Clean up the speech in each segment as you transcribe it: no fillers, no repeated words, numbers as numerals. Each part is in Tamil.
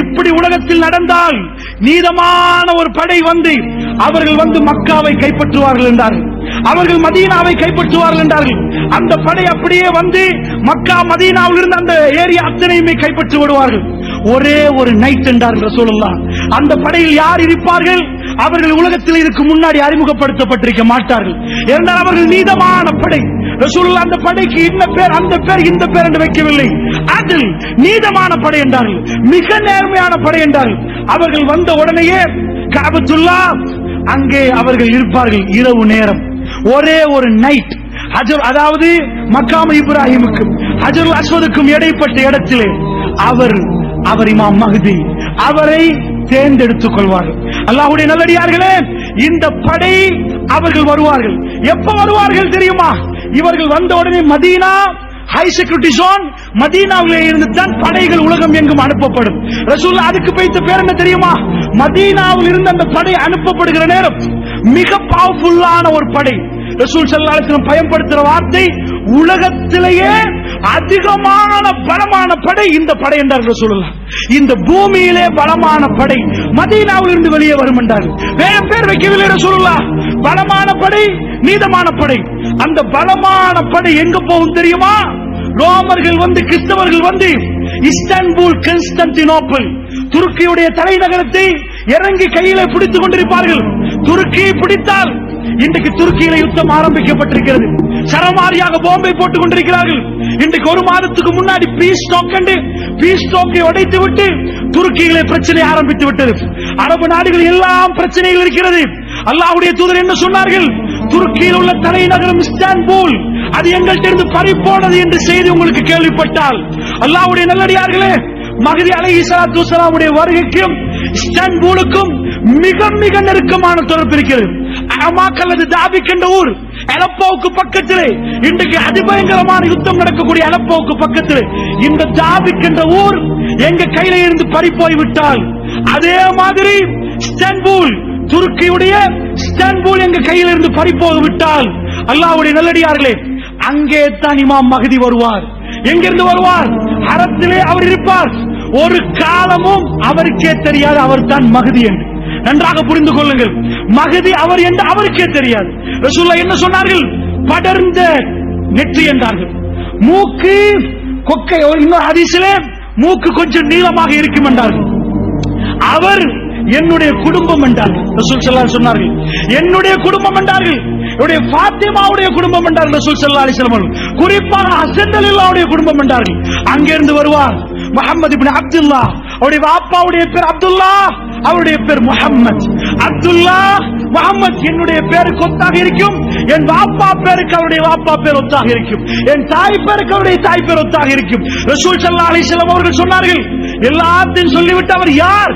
இப்படி உலகத்தில் நடந்தால் நீதமான ஒரு படை வந்து அவர்கள் வந்து மக்காவை கைப்பற்றுவார்கள் என்றார்கள், அவர்கள் மதீனாவை கைப்பற்றுவார்கள் என்றார்கள். அந்த படை அப்படியே வந்து மக்கா மதீனாவில் இருந்து அந்த ஏரியா அத்தனையுமே கைப்பற்றி விடுவார்கள். ஒரே ஒரு நைட் என்றார்கள் ரசூலுல்லாஹ். அந்த படையில் யார் இருப்பார்கள்? அவர்கள் உலகத்தில் இதுக்கு முன்னாடி அறிமுகப்படுத்தப்பட்டிருக்க மாட்டார்கள். என்றால் அவர்கள் நீதமான படை. ரசூலுல்லாஹ் அந்த படைக்கு இந்த பேர் அந்த பேர் இந்த பேர் என்று வைக்கவில்லை, அதில் நீதமான படை என்றார்கள், மிக நேர்மையான படை என்றார்கள். அவர்கள் வந்த உடனேயே கஅபத்துல்லாஹ் அங்கே அவர்கள் இருப்பார்கள். இரவு நேரம் ஒரே ஒரு நைட், அதாவது மக்காம் இப்ராஹிமுக்கும் ஹஜருல் அஸ்வதுக்கும் இடைப்பட்ட இடத்திலே அவர் இமாம் மஹ்தி அவரை தேர்ந்தெடுத்துக் கொள்வார்கள். அல்லாஹ்வுடைய நல்லடியார்களே, இந்த படை அவர்கள் வருவார்கள். எப்ப வருவார்கள் தெரியுமா? இவர்கள் வந்த உடனே மதீனா ஹை செக்யூரிட்டி ஜோன், மதீனாவிலே இருந்து தான் படைகள் உலகம் எங்கும் அனுப்பப்படும். ரசூலுல்லாஹ் அதுக்கு வைத்த பேர் என்ன தெரியுமா? மதீனாவில் இருந்து அந்த படை அனுப்பப்படுகிற நேரம் மிக பவர்ஃபுல்லான ஒரு படை. ரசூல் ஸல்லல்லாஹு அலைஹி வஸல்லம் பயன்படுத்துற வார்த்தை, உலகத்திலேயே அதிகமான பலமான படை இந்த படை என்றார் ரசூலுல்லாஹ். இந்த பூமியிலே பலமான படை மதீனாவில் இருந்து வெளியே வரும் என்றார்கள். வேற பேர் வைக்கவில்லை ரசூலுல்லாஹ். பலமான படை, நீதமான படை. அந்த பலமான படை எங்க போகும் தெரியுமா? ரோமர்கள் வந்து, கிறிஸ்தவர்கள் வந்து இஸ்தான்புல், கான்ஸ்டான்டினோப்பிள், துருக்கியுடைய தலைநகரத்தை இறங்கி கையிலே பிடித்துக் கொண்டிருப்பார்கள். துருக்கியை பிடித்தால், இன்றைக்கு துருக்கியில யுத்தம் ஆரம்பிக்கப்பட்டிருக்கிறது. சரமாரியாக பாம்பை போட்டுக் கொண்டிருக்கிறார்கள். இன்றைக்கு ஒரு மாதத்துக்கு முன்னாடி பீஸ் டாக்கை உடைத்து விட்டு துருக்கியிலே பிரச்சனை ஆரம்பித்து விட்டது. அரபு நாடுகள் எல்லாம் பிரச்சனைகள் இருக்கிறது. அல்லாஹ்வுடைய தூதர் என்ன சொன்னார்கள்? துருக்கியில் உள்ள தலைநகரம் இஸ்தான்புல், அது எங்கள்கிட்ட பறிப்போனது என்று செய்தி உங்களுக்கு கேள்விப்பட்டால், அல்லாஹ்வுடைய நல்லடியார்களே, மஹ்தி அலைஹிஸ்ஸலாத்து வஸ்ஸலாமுடைய வருகைக்கும் இஸ்தான்புலுக்கும் மிக மிக நெருக்கமான தொடர்பு இருக்கிறது. அமாக்கல்லது தாபிக் என்ற ஊர் அலப்போவுக்கு பக்கத்திலே, இன்றைக்கு அதிபயங்கரமான யுத்தம் நடக்கக்கூடிய அலப்போவுக்கு பக்கத்திலே இந்த தாபிக் என்ற ஊர் எங்க கையில இருந்து பறிப்போய் விட்டால், அதே மாதிரி இஸ்தான்புல், துருக்கியுடைய இஸ்தான்புல் எங்க கையில் இருந்து பறிப்போக விட்டால், அல்லாஹ்வுடைய நல்லடியார்களே, அங்கே தான் இமாம் மஹ்தி வருவார். எங்கிருந்து வருவார்? ஹரத்திலே அவர் இருப்பார். ஒரு காலமும் அவருக்கே தெரியாது அவர் தான் மஹ்தி என்று. நன்றாக புரிந்து கொள்ளுங்கள், மஹ்தி அவர் என்று அவருக்கே தெரியாது. ரசூலுல்லாஹ் என்ன சொன்னார்கள்? படர்ந்த நெற்றி என்றார்கள். மூக்கு கொக்கை, இன்னொரு ஹதீஸிலே மூக்கு கொஞ்சம் நீளமாக இருக்கும் என்றார்கள். அவர் என்னுடைய குடும்பம் என்றார்கள். ரசூல் ஸல்லல்லாஹு அலைஹி சொன்னார்கள், என்னுடைய குடும்பம் என்றார்கள். என்னுடைய ஃபாத்திமாவுடைய குடும்பம் என்றார்கள் ரசூல் ஸல்லல்லாஹு அலைஹி வஸல்லம். குறிப்பாக ஹஸன் ரலியல்லாஹுடைய குடும்பம் என்றார்கள். அங்கிருந்து வருவார் முஹம்மது இப்னு அப்துல்லாஹ். அவருடைய வாப்பாவுடைய பேர் அப்துல்லாஹ், அவருடைய பேர் முஹம்மத். அப்துல்லாஹ், முஹம்மத் என்னுடைய பேருக்கு ஒத்தாக இருக்கும், என் வாப்பா பேருக்கு அவருடைய வாப்பா பேர் ஒத்தாக இருக்கும், என் தாய் பேருக்கு அவருடைய தாய் பேர் ஒத்தாக இருக்கும். ரசூல் ஸல்லல்லாஹு அலைஹி வஸல்லம் அவர்கள் சொன்னார்கள், எல்லாத்தையும் சொல்லிவிட்டு அவர் யார்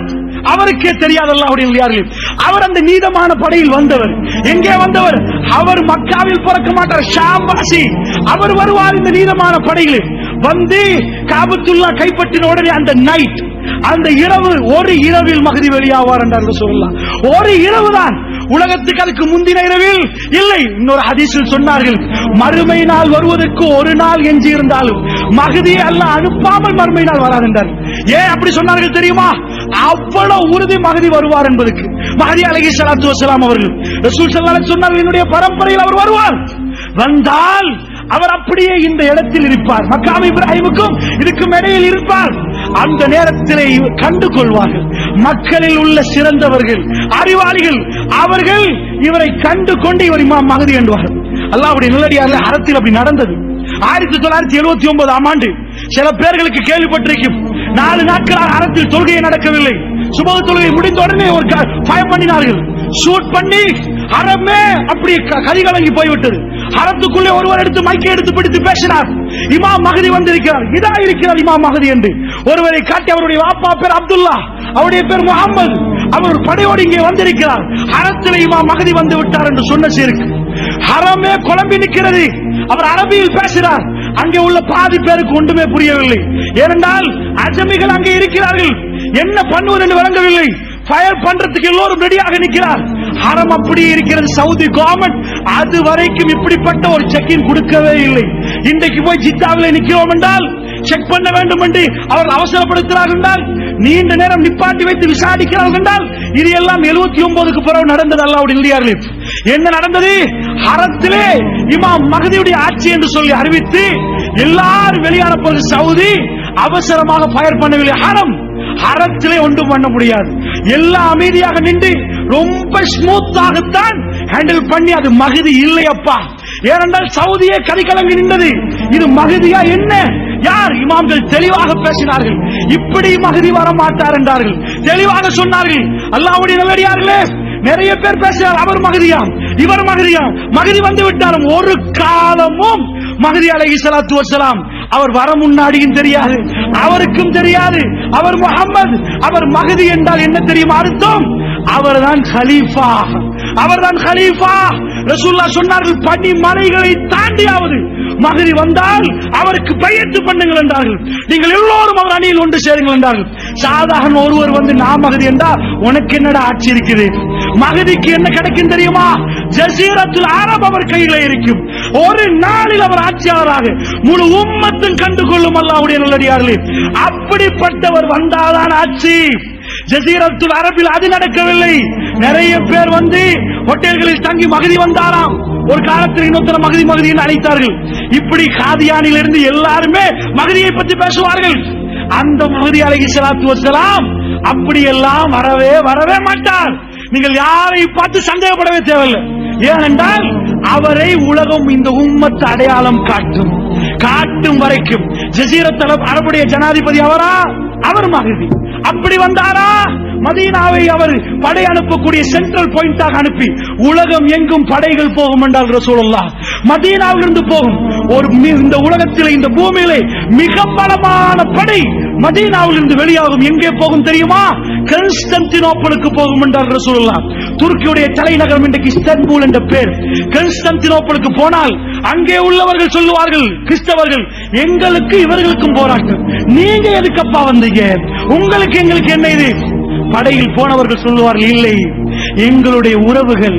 அவருக்கே தெரியாது. அல்லாஹ்வுடைய நல்லடியார்களே, அவர் அந்த நீதமான படையில் வந்தவர். எங்கே வந்தவர்? அவர் மக்காவில் பிறக்க மாட்டார், ஷாம் வாசி. அவர் வருவார் இந்த நீதமான படையில் வந்து காபத்துல்லாஹ் கைப்பற்றின உடனே அந்த நைட், அந்த இரவு, ஒரு இரவில் மஹ்தி வெளியாவார் என்றார்கள் சொல்லலாம். ஒரு இரவு தான், உலகத்துக்கு அதுக்கு முந்தின இரவில் இல்லை. இன்னொரு ஹதீஸில் சொன்னார்கள், மறுமை நாள் வருவதற்கு ஒரு நாள் எஞ்சி இருந்தாலும் மஹ்தியை அல்லாஹ் அனுப்பாமல் மறுமை நாள் வராது என்றார். ஏன் அப்படி சொன்னார்கள் தெரியுமா? அவ்வளவு உறுதி மஹ்தி வருவார் என்பதற்கு. மஹ்தி அலைஹிஸ்ஸலாத்து வஸ்ஸலாம் அவர்கள் ரசூல் ஸல்லல்லாஹு அலைஹி சொன்னார்கள், என்னுடைய பரம்பரையில் அவர் வருவார். வந்தால் அவர் அப்படியே இந்த இடத்தில் இருப்பார், மக்காம் இப்ராஹிமுக்கும் இதுக்கும் இடையில் இருப்பார். அந்த நேரத்திலே கண்டு கொள்வார்கள் மக்களில் உள்ள சிறந்தவர்கள், அறிவாளிகள். அவர்கள் இவரை கண்டு கொண்டு இவர் இமாம் மஹ்தி என்பார்கள். அல்லாஹ்வுடைய நல்லடியார்களே, அரத்தில் அப்படி நடந்தது. 1979 ஆண்டு சில பேர்களுக்கு கேள்விப்பட்டிருக்கும், 4 நாட்களாக அரத்தில் தொழுகை நடக்கவில்லை. சுபஹ் தொழுகை முடிந்த உடனே ஒரு ஃபயர் பண்ணினார்கள், ஷூட் பண்ணி ஹரமே அப்படியே கதிகலங்கி போய்விட்டது. ஹரத்துக்குள்ளே ஒருவர் எடுத்து மைக்கை எடுத்து பிடித்து பேசினார், இமாம் மஹ்தி வந்திருக்கிறார், இதா இருக்கிறார் இமாம் மஹ்தி என்று ஒருவரை காட்டி, அவருடைய வாப்பா பேர் அப்துல்லாஹ், அவருடைய பேர் முஹம்மது, அவர் படையோடு இங்கே வந்திருக்கிறார், ஹரத்தில் இமாம் மஹ்தி வந்து விட்டார் என்று சொன்ன சீருக்கு ஹரமே குழம்பி நிற்கிறது. அவர் அரபியில் பேசுகிறார். அங்கே உள்ள பாதி பேருக்கு ஒன்றுமே புரியவில்லை. ஏனென்றால் அஜமிகள் அங்கே இருக்கிறார்கள், என்ன பண்ணுவது என்று வழங்கவில்லை. ஃபயர் பண்றதுக்கு எல்லோரும் ரெடியாக நிற்கிறார். ஹரம் அப்படியே இருக்கிறது. சவுதி கவர்மெண்ட் அது வரைக்கும் இப்படிப்பட்ட ஒரு செக்கின் கொடுக்கவே இல்லை. இன்றைக்கு போய் ஜித்தாவிலே நிற்கிறோம் என்றால் செக் பண்ண வேண்டும் என்று அவர் அவசரப்படுத்துகிறார் என்றால் நீண்ட நேரம் நிப்பாட்டி வைத்து விசாரிக்கிறார்கள் என்றால் இது எல்லாம் 79க்கு பிறகு நடந்தது. அல்லாஹ்வுடைய நல்லடியார்களே, என்ன நடந்தது? ஹரத்திலே இமாம் மஹ்தியுடைய ஆட்சி என்று சொல்லி அறிவித்து எல்லாரும் வெளியான போது சவுதி அவசரமாக ஃபயர் பண்ணவில்லை. ஹரத்திலே ஒன்றும் பண்ண முடியாது. எல்லாம் அமைதியாக நின்று ரொம்ப ஸ்மூத்தாகத்தான் ஹேண்டில் பண்ணி அது மஹ்தி இல்லை அப்பா. ஏனென்றால் சவுதியே கதிகலங்கி நின்றது. இது மஹ்தியா என்ன? யார்? இமாம்கள் தெளிவாக பேசினார்கள். இப்படி மஹ்தி வர மாட்டார் என்றார்கள். தெளிவாக சொன்னார்கள். அல்லாஹ்வுடைய நல்லடியார்களே, நிறைய பேர் பேசுகிறார் அவர் மஹ்தியாம் இவர் மஹ்தியாம். மஹ்தி வந்து விட்டாலும் ஒரு காலமும் மஹ்தி அலைஹிஸ்ஸலாத்து வஸ்ஸலாம் அவர் வர முன்னாடியும் தெரியாது, அவருக்கும் தெரியாது. அவர் முஹம்மது, அவர் மஹ்தி என்றால் என்ன தெரியுமா அர்த்தம்? அவர்தான் கலீஃபா, அவர்தான் கலீஃபா. ரசூலுல்லாஹ் சொன்னார்கள், பனி மலைகளை தாண்டியாவது மஹ்தி வந்தால் அவருக்கு பையத்து பண்ணுங்கள் என்றார்கள். நீங்கள் எல்லோரும் அவர் அணியில் ஒன்று சேருங்கள் என்றார்கள். சாதாரண ஒருவர் வந்து நான் மஹ்தி என்றா உனக்கு என்னடா ஆட்சி இருக்குது? மஹ்திக்கு என்ன கிடைக்கும் தெரியுமா? ஜஸீரத்துல் அரப் அவர் கையில இருக்கும். ஒரு நாளில் அவர் ஆட்சியாளராக முழு உம்மத்தும் கண்டுகொள்ளும். அல்லாஹ்வுடைய நல்லடியார்களே, அப்படிப்பட்டவர் வந்தால்தான் ஆட்சி. ஜஸீரத்துல் அரபில் அது நடக்கவில்லை. நிறைய பேர் வந்து ஹோட்டல்களில் தங்கி மஹ்தி வந்தாராம். ஒரு காலத்தில் இன்னொருத்தர மஹ்தி மஹ்தி என்று அழைத்தார்கள். இப்படி காதியானில் இருந்து எல்லாருமே மஹ்தியை பற்றி பேசுவார்கள். அந்த மஹ்தி அலைஹிஸ்ஸலாத்து வஸ்ஸலாம் அப்படியெல்லாம் வரவே மாட்டார். நீங்கள் யாரை பார்த்து சந்தேகப்படவே தேவையில்லை. ஏனென்றால் அவரை உலகம் இந்த உம்மத்து அடையாளம் காட்டும் வரைக்கும் ஜஸீரத்துல் அரபுடைய ஜனாதிபதி அவரா? அவர் மஹ்தி. அப்படி வந்தாரா? மதீனாவை அவர் படை அனுப்பக்கூடிய சென்ட்ரல் பாயிண்டாக அனுப்பி உலகம் எங்கும் படைகள் போகும் என்றால் ரசூலுல்லாஹ் மதீனாவிலிருந்து போகும். ஒரு இந்த உலகத்திலே இந்த பூமியிலே மிக பலமான படை மதீனாவிலிருந்து வெளியாகும். எங்கே போகும் தெரியுமா? கான்ஸ்டன்டினோப்பிளுக்கு போகும் என்றால் ரசூலுல்லாஹ். துருக்கியுடைய தலைநகரம் இன்றைக்கு இஸ்தான்புல் என்ற பேர். கான்ஸ்டன்டினோப்பிளுக்கு போனால் அங்கே உள்ளவர்கள் சொல்லுவார்கள், கிறிஸ்தவர்கள், எங்களுக்கு இவர்களுக்கும் போராட்டம், நீங்க எதுக்கப்பா வந்தீங்க? உங்களுக்கு எங்களுக்கு என்ன இது? படையில் போனவர்கள் சொல்லுவார்கள், இல்லை எங்களுடைய உறவுகள்,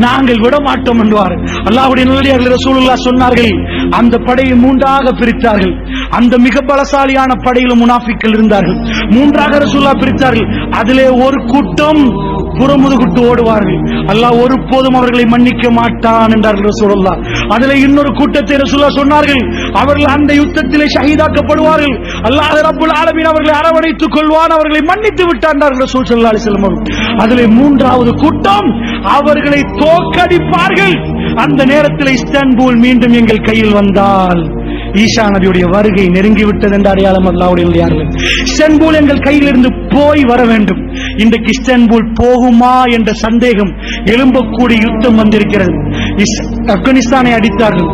நாங்கள் விடமாட்டோம் என்றார். அல்லாஹ்வுடைய நல்லடியார்கள் ரசூலுல்லாஹ் சொன்னார்கள், அந்த படையை மூன்றாக பிரித்தார்கள். அந்த மிக பலசாலியான படையிலும் முனாஃபிக்கள் இருந்தார்கள். மூன்றாக ரசூலுல்லாஹ் பிரித்தார்கள். அதிலே ஒரு கூட்டம் புறமுதுகுட்டு ஓடுவார்கள். அல்லாஹ் ஒருபோதும் அவர்களை மன்னிக்க மாட்டான் என்றார்கள் ரசூலுல்லாஹ். அதிலே இன்னொரு கூட்டத்தை ரசூலுல்லாஹ் சொன்னார்கள், அவர்கள் அந்த யுத்தத்திலே ஷஹீதாக்கப்படுவார்கள். அல்லாஹ் ரப்புல் ஆலமீன் அவர்களை அரவணைத்துக் கொள்வான், அவர்களை மன்னித்து விட்டார் என்றார்கள் ரசூல் ஸல்லல்லாஹு அலைஹி வஸல்லம். அதிலே மூன்றாவது கூட்டம் அவர்களை தோற்கடிப்பார்கள். அந்த நேரத்தில் இஸ்தான்புல் மீண்டும் எங்கள் கையில் வந்தால் ஈசா நபியுடைய வருகை நெருங்கிவிட்டது என்ற அடையாளம். அல்லாஹ்வுடைய நல்லடியார்களே, இஸ்தான்புல் எங்கள் கையில் இருந்து போய் வர வேண்டும். இன்றைக்கு இஸ்தான்புல் போகுமா என்ற சந்தேகம் எழும்பக்கூடிய யுத்தம் வந்திருக்கிறது. ஆப்கானிஸ்தானை அடித்தார்கள்,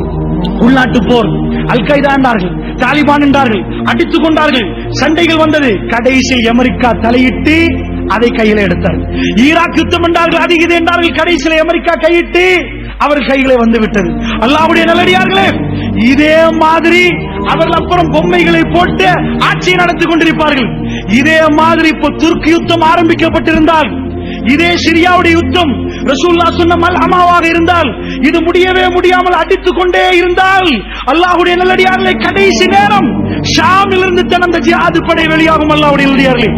உள்நாட்டு போர், அல் கைதா என்றார்கள், தாலிபான் என்றார்கள், அடித்துக் கொண்டார்கள், சண்டைகள் வந்தது. கடைசியில் அமெரிக்கா தலையிட்டு அதை கையில எடுத்தார்கள். ஈராக் யுத்தம் என்றார்கள், அது இது என்றார்கள், கடைசியில் அமெரிக்கா கையிட்டு அவர் கைகளை வந்து விட்டது. அல்லாஹ்வுடைய நல்லடியார்களே, இதே மாதிரி அவர்கள் அப்புறம் பொம்மைகளை போட்டு ஆட்சியை நடத்தி கொண்டிருப்பார்கள். இதே மாதிரி இப்போ துர்க்கி யுத்தம் ஆரம்பிக்கப்பட்டிருந்தால், இதே சிரியாவுடைய யுத்தம் ரசூலுல்லாஹ் சொன்ன மல்ஹமாவாக இருந்தால், இது முடியவே முடியாமல் அடித்துக் கொண்டே இருந்தால், அல்லாஹ்வுடைய நல்லடியார்களே, கடைசி நேரம் ஷாமில் இருந்து தான் அந்த ஜிஹாது படை வெளியாகும். அல்லாஹ்வுடைய நல்லடியார்களே,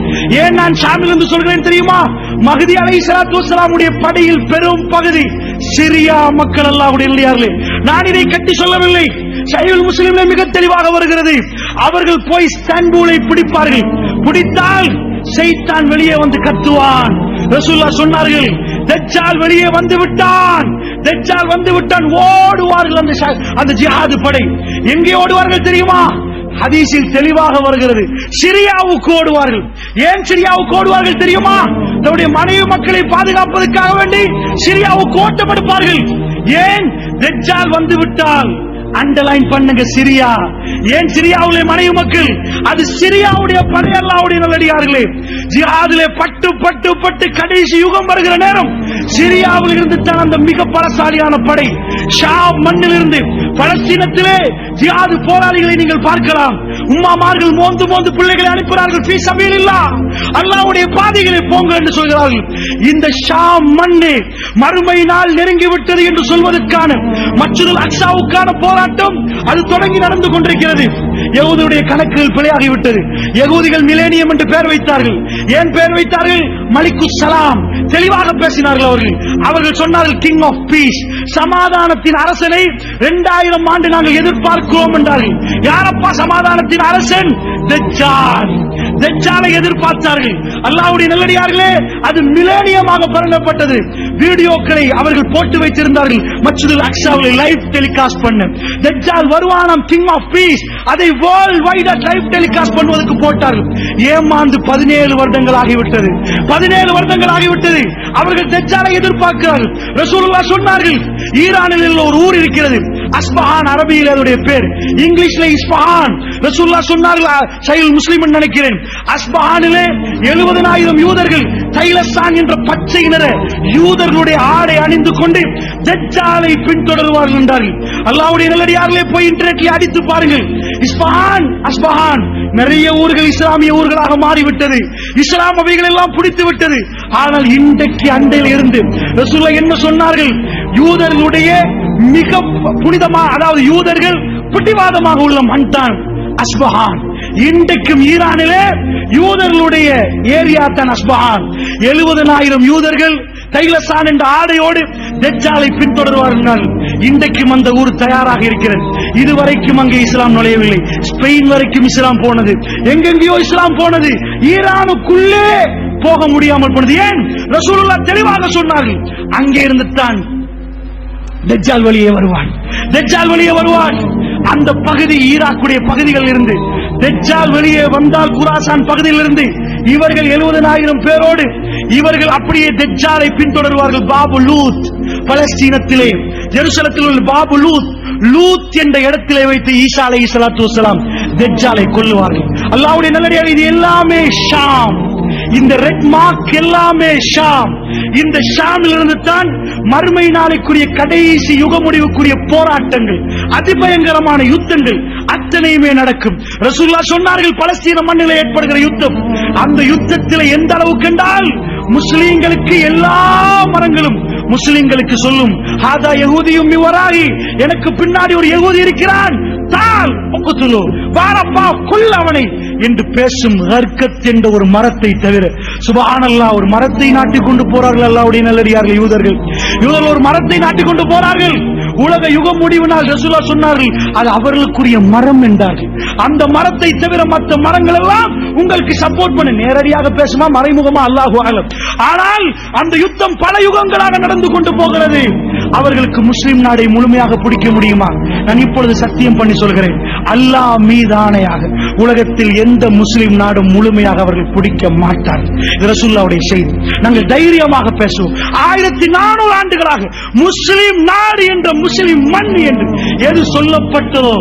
ஏன் நான் ஷாமில் இருந்து சொல்கிறேன் தெரியுமா? மஹ்தி அலைஹிஸ்ஸலாத்து வஸ்ஸலாமுடைய படையில் பெரும் பகுதி சிரியா மக்கள். அல்லாஹ்வுடைய நல்லடியார்களே, நான் இதை கட்டி சொல்லவில்லை, சஹீஹுல் முஸ்லிமிலே மிக தெளிவாக வருகிறது. அவர்கள் போய் இஸ்தான்புலை பிடிப்பார்கள். பிடித்தால் ஷைத்தான் வெளியே வந்து கத்துவான். ரசூலுல்லாஹ் சொன்னார்கள், தஜ்ஜால் வெளியே வந்து விட்டான், தஜ்ஜால் வந்து விட்டான். ஓடுவார்கள் அந்த ஜிஹாது படை. எங்கே ஓடுவார்கள் தெரியுமா? ஹதீஸில் தெளிவாக வருகிறது, சிரியாவுக்கு ஓடுவார்கள். ஏன் சிரியாவுக்கு ஓடுவார்கள் தெரியுமா? தன்னுடைய மனைவி மக்களை பாதுகாப்பதற்காக வேண்டி சிரியாவுக்கு ஓட்டம் எடுப்பார்கள். ஏன்? தஜ்ஜால் வந்து விட்டால் அண்டர்லைன் பண்ணுங்க, சிரியா. ஏன் சிரியாவுடைய மனைவி மக்கள்? அது சிரியாவுடைய படை. அல்லாஹ்வுடைய நல்லடியார்களே, ஜிஹாதிலே பட்டு பட்டு பட்டு கடைசி யுகம் வருகிற நேரம் சிரியாவில் இருந்து தான் அந்த மிக பலசாலியான படை ஷாம் மண்ணில் இருந்து பலஸ்தீனத்திலே ஜிஹாது போராளிகளை நீங்கள் பார்க்கலாம். உம்மாமார்கள் மோந்து மோந்து பிள்ளைகளை அனுப்புகிறார்கள். ஃபீ சபீலில்லாஹ், அல்லாஹ்வுடைய பாதைகளை போங்க என்று சொல்கிறார்கள். இந்த ஷாம் மண்ணு மறுமை நாள் நெருங்கிவிட்டது என்று சொல்வதற்கான மஸ்ஜிதுல் அக்ஸாவுக்கான போராட்டம் அது தொடங்கி நடந்து கொண்டிருக்கிறது. யகூதியுடைய கணக்குகள் பிழையாகிவிட்டது. யகூதிகள் மிலேனியம் என்று பெயர் வைத்தார்கள். ஏன் பெயர் வைத்தார்கள்? மலிக்குஸ் சலாம். தெளிவாக பேசினார்கள். அவர்கள் சொன்னார்கள் கிங் ஆஃப் பீஸ், சமாதானத்தின் அரசனை 2000 ஆண்டு நாங்கள் எதிர்பார்க்கிறோம் என்றார்கள். யாரப்பா சமாதானத்தின் அரசன்? தஜ்ஜால். தஜ்ஜாலை எதிர்பார்த்தார்கள். அல்லாஹ்வுடைய நல்லடியார்களே, அது மிலேனியமாக பரப்பப்பட்டது. வீடியோக்களை அவர்கள் போட்டு வைத்திருந்தார்கள் மஸ்ஜிதுல் அக்ஸாவில் லைவ் டெலிகாஸ்ட் பண்ண. தஜ்ஜால் வருவானாம் கிங் ஆஃப் பீஸ், அதை வேர்ல்ட் வைடா லைவ் டெலிகாஸ்ட் பண்ணுவதற்கு போட்டார்கள். ஏமாந்து 17 வருடங்கள் ஆகிவிட்டது. 17 வருடங்கள் ஆகிவிட்டது. அவர்கள் தஜ்ஜாலை எதிர்பார்க்கிறார்கள். ரசூலுல்லாஹ் சொன்னார்கள், ஈரானில் ஒரு ஊர் இருக்கிறது, அஸ்பஹான், அரபியில் அதனுடைய பேர், இங்கிலீஷ்ல இஸ்பஹான். ரசூலுல்லாஹ் சொன்னார்கள், சஹீஹ் முஸ்லிம் நினைக்கிறேன், அஸ்பஹானிலே 70,000 யூதர்கள் தைலசான் என்ற பச்சை நிற யூதர்களுடைய ஆடை அணிந்து கொண்டு தஜ்ஜாலை பின்தொடருவார்கள் என்றார்கள். அல்லாஹ்வுடைய நல்லடியார்களே, போய் இன்டர்நெட்ல அடித்து பாருங்கள். இஸ்பஹான், அஸ்பஹான், நிறைய ஊர்கள் இஸ்லாமிய ஊர்களாக மாறிவிட்டது. இஸ்லாம் அவைகள் எல்லாம் பிடித்து விட்டது. ஆனால் இன்றைக்கு அண்டையில் இருந்து ரசூலுல்லாஹ் என்ன சொன்னார்கள்? யூதர்களுடைய மிக புனிதமாக, அதாவது யூதர்கள் பிடிவாதமாக உள்ள மண் தான் அஸ்பஹான். இன்றைக்கும் ஈரானிலே யூதர்களுடைய ஏரியா தான் அஸ்பஹான். 70,000 யூதர்கள் தைலசான் என்ற ஆடையோடு தஜ்ஜாலை பின்தொடர்வார்கள். இன்றைக்கும் அந்த ஊர் தயாராக இருக்கிறது. இதுவரைக்கும் அங்கே இஸ்லாம் நுழையவில்லை. ஸ்பெயின் வரைக்கும் இஸ்லாம் போனது, எங்கெங்கேயோ இஸ்லாம் போனது, ஈரானுக்குள்ளே போக முடியாமல் போனது. ஏன்? ரசூலுல்லாஹ் தெளிவாக சொன்னார்கள், அங்கே இருந்து தான் தஜ்ஜால் வெளியே வருவான். தஜ்ஜால் வெளியே வருவான். அந்த பகுதி ஈராக்குடைய பகுதிகள் இருந்து தஜ்ஜால் வெளியே வந்தால் குராசான் பகுதியில் இருந்து இவர்கள் 70,000 பேரோடு இவர்கள் அப்படியே தஜ்ஜாலை பின்தொடர்வார்கள். பாபு லூத், பலஸ்தீனத்திலே ஜெருசலத்தில் உள்ள பாபு லூத், லூத் என்ற இடத்திலே வைத்து ஈசா அலைஹிஸ்ஸலாத்து வஸ்ஸலாம் தஜ்ஜாலை கொல்லுவார்கள். அல்லாஹ்வுடைய நல்லடியார்களே, இது எல்லாமே ஷாம். இந்த ரெட் மார்க் எல்லாமே ஷாம். இந்த ஷாமில் இருந்து தான் மறுமை நாளைக்குரிய கடைசி யுக முடிவுக்குரிய போராட்டங்கள், அதிபயங்கரமான யுத்தங்கள் அத்தனையுமே நடக்கும். ரசூலுல்லாஹ் சொன்னார்கள், பலஸ்தீன மண்ணில் ஏற்படுகிற யுத்தம், அந்த யுத்தத்தில் எந்த அளவுக்கு என்றால் முஸ்லிம்களுக்கு எல்லா மரங்களும் முஸ்லிம்களுக்கு சொல்லும், ஹாதா யஹூதியும் மிவராஹி, எனக்கு பின்னாடி ஒரு யஹூதி இருக்கிறான், தால் உக்துலு, வாரப்பா கொல் அவனை என்று பேசும் ஹர்கத் என்ற ஒரு மரத்தை தவிர. சுப்ஹானல்லாஹ், ஒரு மரத்தை நாட்டிக் கொண்டு போறார்கள் அல்லாஹ்வுடைய நல்லடியார்கள் யூதர்கள். யூதர்கள் ஒரு மரத்தை நாட்டிக் கொண்டு போறார்கள். உலக யுக முடிவு நாள் ரசூலுல்லாஹ் சொன்னார்கள், அது அவர்களுக்குரிய மரம் என்றார்கள். அந்த மரத்தை தவிர மற்ற மரங்கள் எல்லாம் உங்களுக்கு சப்போர்ட் பண்ண, நேரடியாக பேசுமா மறைமுகமா அல்லாஹு அலம். ஆனால் அந்த யுத்தம் பல யுகங்களாக நடந்து கொண்டு போகிறது. அவர்களுக்கு முஸ்லிம் நாடை முழுமையாக பிடிக்க முடியுமா? நான் இப்பொழுது சத்தியம் பண்ணி சொல்கிறேன், அல்லாஹ் மீதானையாக உலகத்தில் எந்த முஸ்லிம் நாடும் முழுமையாக அவர்கள் பிடிக்க மாட்டார்கள். ரசூலுல்லாஹ்வுடைய செய்தி. நாங்கள் தைரியமாக பேசுவோம். 1400 ஆண்டுகளாக முஸ்லிம் நாடு என்ற முஸ்லிம் மண் என்று எது சொல்லப்பட்டதோ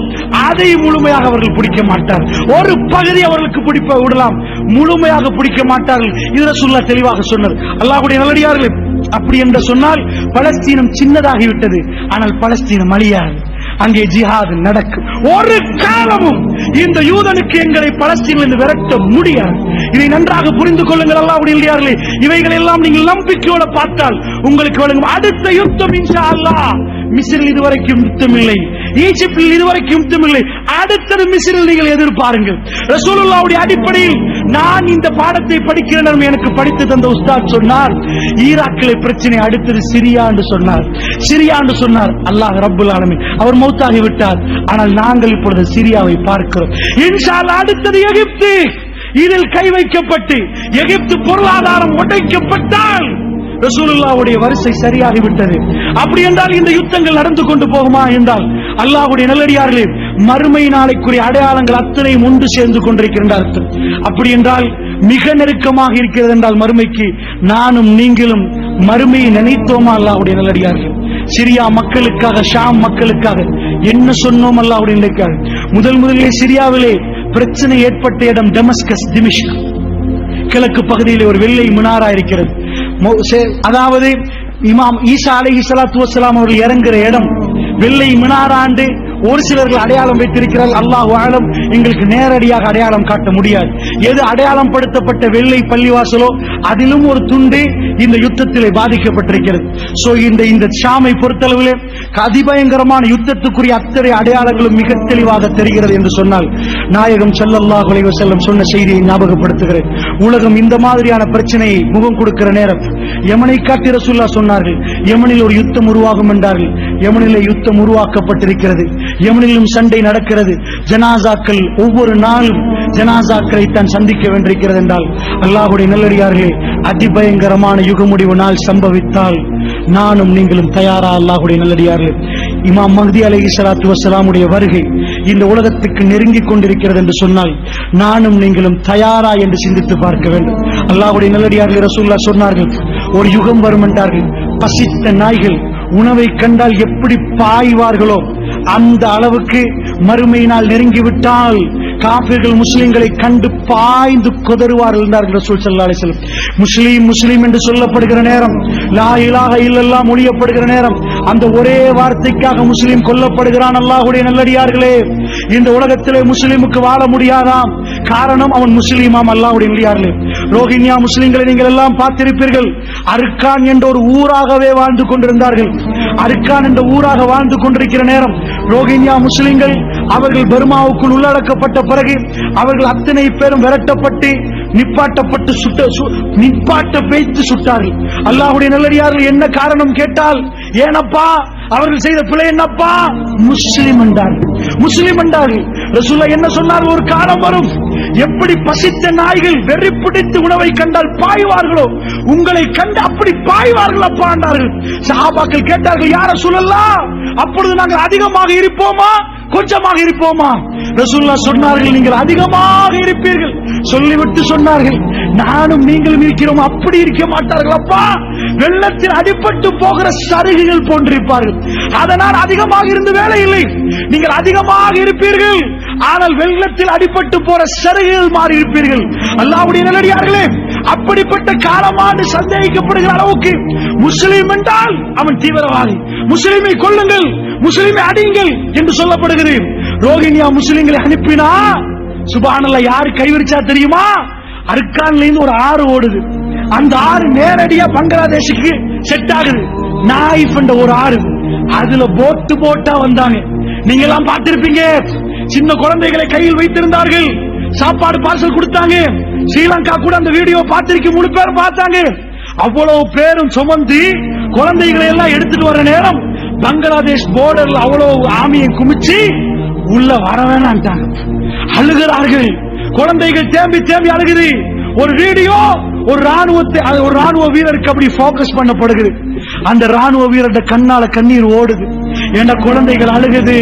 அதை முழுமையாக அவர்கள் பிடிக்க மாட்டார்கள். ஒரு பகுதி அவர்களுக்கு பிடிப்ப விடலாம், முழுமையாக பிடிக்க மாட்டார்கள். இது ரசூலுல்லாஹ் தெளிவாக சொன்னார். அல்லாஹ்வுடைய நல்லடியார்களே, அப்படி என்று சொன்னால் பலஸ்தீனம் சின்னதாகிவிட்டது, ஆனால் பலஸ்தீனம் அழியாது. அங்கே ஜிஹாத் நடக்கும். ஒரு காலமும் இந்த யூதனுக்கு எங்களை பலஸ்தீனிலிருந்து விரட்ட முடியாது. இதை நன்றாக புரிந்து கொள்ளுங்கள் அல்லாஹ்வுடைய நல்லடியார்களே. இவைகள் எல்லாம் நீங்கள் நம்பிக்கையோடு பார்த்தால் உங்களுக்கு வழங்கும் அடுத்த யுத்தம் இன்ஷா அல்லாஹ். மிஸ்ரில் இதுவரைக்கும் யுத்தம் இல்லை, ஈஜிப்தில் இதுவரைக்கும் யுத்தம் இல்லை. அடுத்தது மிஸ்ரில் நீங்கள் எதிர்பாருங்கள். ரசூலுல்லாஹ்வுடைய அடிப்படையில் நான் இந்த பாடத்தை படிக்கிறேன். எனக்கு படித்து தந்த உஸ்தாத் சொன்னார், ஈராக்கிலே பிரச்சனை, அடுத்தது சிரியா என்று சொன்னார். சிரியா என்று சொன்னார். அல்லாஹ் ரப்புல் ஆலமீன் அவர் மௌத்தாகி விட்டார். ஆனால் நாங்கள் இப்பொழுது சிரியாவை பார்க்கிறோம். இன்ஷா அல்லாஹ் அடுத்தது எகிப்து. இதில் கை வைக்கப்பட்டு எகிப்து பொருளாதாரம் உடைக்கப்பட்டால் ரசூலுல்லாஹ்வுடைய வரிசை சரியாகிவிட்டது. அப்படி என்றால் இந்த யுத்தங்கள் நடந்து கொண்டு போகுமா என்றால், அல்லாஹ்வுடைய நல்லடியார்களே, மறுமை நாளைக்குரிய அடையாளங்கள் அத்தனையும் ஒன்று சேர்ந்து கொண்டிருக்கின்ற அர்த்தம். அப்படி என்றால் மிக நெருக்கமாக இருக்கிறது என்றால் மறுமைக்கு நானும் நீங்களும் மறுமையை நினைத்தோமா? அல்லாஹ்வுடைய நல்லடியார்கள், சிரியா மக்களுக்காக, ஷாம் மக்களுக்காக என்ன சொன்னோம்? அல்லாஹ்வுடைய நல்லடியார்கள், முதலிலே சிரியாவிலே பிரச்சனை ஏற்பட்ட இடம் டெமஸ்கஸ், திமிஷ்க். கிழக்கு பகுதியிலே ஒரு வெள்ளை மினாரா இருக்கிறது. அதாவது இமாம் ஈசா அலைஹிஸ்ஸலாத்து வஸ்ஸலாம் அவர்கள் இறங்குற இடம் வெள்ளை மினாராண்டு ஒரு சிலர்கள் அடையாளம் வைத்திருக்கிறார்கள். அல்லாஹ் ஆலம் எங்களுக்கு நேரடியாக அடையாளம் காட்ட முடியாது. எது அடையாளம் படுத்தப்பட்ட வெள்ளை பள்ளிவாசலோ அதிலும் ஒரு துண்டு இந்த யுத்தத்திலே பாதிக்கப்பட்டிருக்கிறது. சோ இந்த ஷாமை பொறுத்தளவிலே அதிபயங்கரமான யுத்தத்துக்குரிய அத்தனை அடையாளங்களும் மிக தெளிவாக தெரிகிறது என்று சொன்னால் நாயகம் ஸல்லல்லாஹு அலைஹி வஸல்லம் சொன்ன செய்தியை ஞாபகப்படுத்துகிறேன். உலகம் இந்த மாதிரியான பிரச்சனையை முகம் கொடுக்கிற நேரம் யமனை காட்டி ரசூலுல்லாஹ் சொன்னார்கள், யமனில் ஒரு யுத்தம் உருவாகும் என்றார்கள். யமனிலே யுத்தம் உருவாக்கப்பட்டிருக்கிறது. யமனிலும் சண்டை நடக்கிறது. ஜனாசாக்கள் ஒவ்வொரு நாளும் ஜனாசாக்களை தான் சந்திக்க வேண்டியிருக்கிறது என்றால் அல்லாஹ்வுடைய நல்லடியார்களே, அதிபயங்கரமான யுக முடிவு நாள் சம்பவித்தால் நானும் நீங்களும் தயாரா? அல்லாஹ்வுடைய நல்லடியார்களே, இமாம் மஹ்தி அலைஹிஸ்ஸலாத்து வஸ்ஸலாமுடைய வருகை இந்த உலகத்துக்கு நெருங்கிக் கொண்டிருக்கிறது என்று சொன்னால் நானும் நீங்களும் தயாரா என்று சிந்தித்து பார்க்க வேண்டும். அல்லாஹ்வுடைய நல்லடியார்களே, ரசூலுல்லாஹ் சொன்னார்கள், ஒரு யுகம் வரும் என்றார்கள். பசித்த நாய்கள் உணவை கண்டால் எப்படி பாய்வார்களோ அந்த அளவுக்கு மறுமை நாள் நெருங்கிவிட்டால் காபிர்கள் முஸ்லிம்களை கண்டு பாய்ந்து கொதறுவார்கள் என்றார்கள் ரசூல் ஸல்லல்லாஹு அலைஹி வஸல்லம். முஸ்லிம் என்று சொல்லப்படுகிற நேரம், லா இலாஹ இல்லல்லாஹ் மொழியப்படுகிற நேரம், அந்த ஒரே வார்த்தைக்காக முஸ்லிம் கொல்லப்படுகிறான். அல்லாஹ்வுடைய நல்லடியார்களே, இந்த உலகத்திலே முஸ்லிமுக்கு வாழ முடியாதாம். காரணம், அவன் முஸ்லிமாம். அல்லாஹ்வுடைய நல்லடியார்களே, ரோஹிங்யா முஸ்லிம்களை நீங்கள் எல்லாம் பார்த்திருப்பீர்கள். அர்கான் என்ற ஒரு ஊராகவே வாழ்ந்து கொண்டிருந்தார்கள். அர்கான் என்ற ஊராக வாழ்ந்து கொண்டிருக்கிற நேரம் ரோஹிங்யா முஸ்லிம்கள் அவர்கள் பர்மாவுக்குள் உள்ளடக்கப்பட்ட பிறகு அவர்கள் அத்தனை பேரும் விரட்டப்பட்டு நிப்பாட்ட வைத்து சுட்டார்கள். அல்லாஹ்வுடைய நல்லடியார்கள் என்ன காரணம் கேட்டால், ஏனப்பா அவர்கள் செய்த பிழை என்னப்பா? முஸ்லிம் என்றார்கள். ரசூலுல்லாஹ் என்ன சொன்னார்கள்? ஒரு காலம் வரும், எப்படி பசித்த நாய்கள் வெறி பிடித்து உணவை கண்டால் பாய்வார்களோ உங்களை கண்டு அப்படி பாய்வார்கள் அப்பா என்றார்கள். சஹாபாக்கள் கேட்டார்கள், யா ரசூலல்லாஹ், அப்பொழுது நாங்கள் அதிகமாக இருப்போமா கொஞ்சமாக இருப்போமா? ரசூலுல்லாஹ் சொன்னார்கள், நீங்கள் அதிகமாக இருப்பீர்கள். சொல்லிவிட்டு சொன்னார்கள், நானும் நீங்களும் இருக்கிறோம். அப்படி இருக்க மாட்டார்கள் அப்பா, வெள்ளத்தில் அடிபட்டு போகிற சருகுகள் போன்றிருப்பார்கள். அதனால் அதிகமாக இருந்து வேலை இல்லை, நீங்கள் அதிகமாக இருப்பீர்கள், ஆனால் வெள்ளத்தில் அடிபட்டு போற சருகுகள் மாறி இருப்பீர்கள். அல்லாஹ்வுடைய நல்லடியார்களே, அப்படிப்பட்ட காலமாண்டு சந்தேகிக்கப்படுகிற அளவுக்கு முஸ்லிம் என்றால் அவன் தீவிரவாதி, முஸ்லிமை கொல்லுங்கள், முஸ்லிமை அடியுங்கள் என்று சொல்லப்படுகிறது. ரோஹிங்யா முஸ்லிம்களை அனுப்பினா சுப்ஹானல்லாஹ் யாரு கைவிரிச்சா தெரியுமா? அர்கான்ல இருந்து ஒரு ஆறு ஓடுது. அந்த ஆறு நேரடியா பங்களாதேஷுக்கு செட் ஆகுது. நாயிஃப் என்ற ஒரு ஆறு, அதுல போட்டா வந்தாங்க. நீங்க எல்லாம் பார்த்திருப்பீங்க. சின்ன குழந்தைகளை கையில் வைத்திருந்தார்கள், சாப்பாடு பார்சல் கொடுத்தாங்க. ஸ்ரீலங்கா கூட அந்த வீடியோ பார்த்திருக்க 3 பேர் பார்த்தாங்க. அவ்வளவு பேரும் சுமந்து குழந்தைகளை எல்லாம் எடுத்துட்டு வர நேரம் பங்களாதேஷ் போர்டர்ல அவ்வளவு ஆமியை குமிச்சு உள்ள வர வேணான்ட்டாங்க. அழுகிறார்கள், குழந்தைகள் தேம்பி அழுகுது. ஒரு வீடியோ ஒரு ராணுவ வீரருக்கு அப்படி போக்கஸ் பண்ணப்படுகிறது. அந்த ராணுவ வீரருடைய கண்ணால கண்ணீர் ஓடுது. என்ற குழந்தைகள் அழுகுது,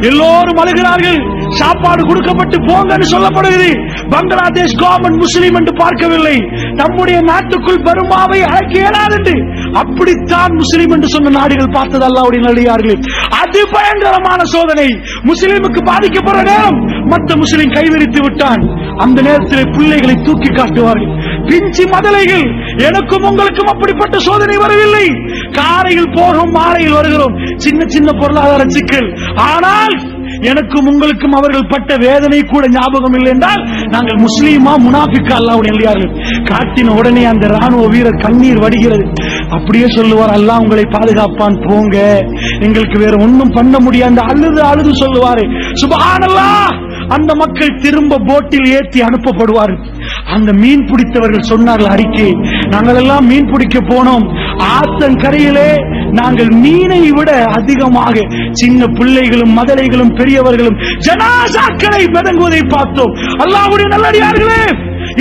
எல்லோரும் அழுகிறார்கள். சாப்பாடு கொடுக்கப்பட்டு போங்கன்னு சொல்லப்படுகிறது. பங்களாதேஷ் கவர்மெண்ட் முஸ்லிம் என்று பார்க்கவில்லை, நம்முடைய நாட்டுக்குள் பர்மாவை அழைக்க இயலாது, அப்படித்தான் முஸ்லிம் என்று சொன்ன நாடுகள் பார்த்தது. அல்லாஹ்வுடைய நல்லடியார்களே, அது பயங்கரமான சோதனை. முஸ்லிமுக்கு பாதிக்கப்படுற நேரம் மற்ற முஸ்லிம் கைவிரித்து விட்டான். அந்த நேரத்தில் பிள்ளைகளை தூக்கி காட்டுவார்கள், பிஞ்சி மதலைகள். எனக்கும் உங்களுக்கும் அப்படிப்பட்ட சோதனை வரவில்லை. காரையில் போகும், மாலையில் வருகிறோம், சின்ன பொருளாதார சிக்கல். ஆனால் எனக்கும் உங்களுக்கும் அவர்கள் பட்ட வேதனை கூட ஞாபகம் இல்லை என்றால் நாங்கள் முஸ்லீமா முனாஃபிக்கா? அல்லாஹ்வுடைய நல்லடியார்களே, காட்டின உடனே அந்த ராணுவ வீரர் கண்ணீர் வடிகிறது. அப்படியே சொல்லுவார், அல்லாஹ் உங்களை பாதுகாப்பான், போங்க, எங்களுக்கு வேற ஒன்னும் பண்ண முடியாது. அழுது சொல்லுவாரு. சுப்ஹானல்லாஹ். அந்த மக்கள் திரும்ப போட்டில் ஏற்றி அனுப்பப்படுவார்கள். அந்த மீன் பிடித்தவர்கள் சொன்னார்கள் அறிக்கை, நாங்கள் எல்லாம் மீன் பிடிக்க போனோம், ஆத்தங்கரையிலே நாங்கள் மீனை விட அதிகமாக சின்ன பிள்ளைகளும் மதலைகளும் பெரியவர்களும் ஜனாசாக்களை மிதங்குவதை பார்த்தோம். அல்லாஹ்வுடைய நல்லடியார்களே,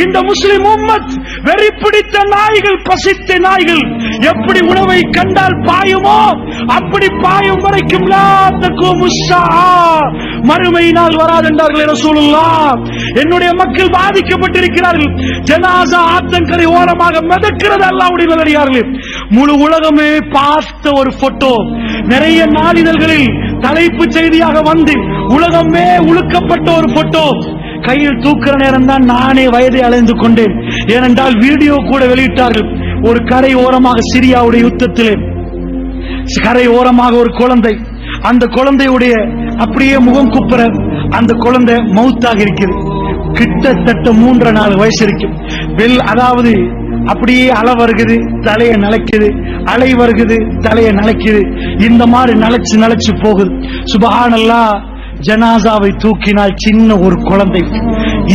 இந்த முஸ்லிம் உம்மத் வெறி பிடித்த நாய்கள், பசித்த நாய்கள் எப்படி உணவை கண்டால் பாயுமோ அப்படி பாயும் வரைக்கும் மறுமை நாள் வராது என்றார்களே ரசூலுல்லாஹ். என்னுடைய மக்கள் பாதிக்கப்பட்டிருக்கிறார்கள். ஜனாசா ஆத்தங்கரை ஓரமாக மிதக்கிறது. அல்லாஹ்வுடைய நல்லடியார்களே, முழு உலகமே பார்த்த ஒரு போட்டோ நிறைய நாளிதழ்களில் தலைப்பு செய்தியாக வந்து உலகமே உழுக்கப்பட்ட ஒரு போட்டோ. கையில் தூக்குற நேரம் தான் நானே வயதை அடைந்து கொண்டேன். ஏனென்றால் வீடியோ கூட வெளியிட்டார்கள். ஒரு கரை ஓரமாக சிரியாவுடைய யுத்தத்திலே கரை ஓரமாக ஒரு குழந்தை, அந்த குழந்தையுடைய அப்படியே முகம் குப்புற அந்த குழந்தை மவுத்தாக இருக்குது. கிட்டத்தட்ட 3.5 வயசு இருக்கும். அதாவது அப்படியே அலை வருகுது, தலைய நலைக்குது, அலை வருகுது, தலைய நலைக்குது. இந்த மாதிரி நலைச்சு போகுது. சுப்ஹானல்லாஹ், ஜனாசாவை தூக்கினால் சின்ன ஒரு குழந்தை.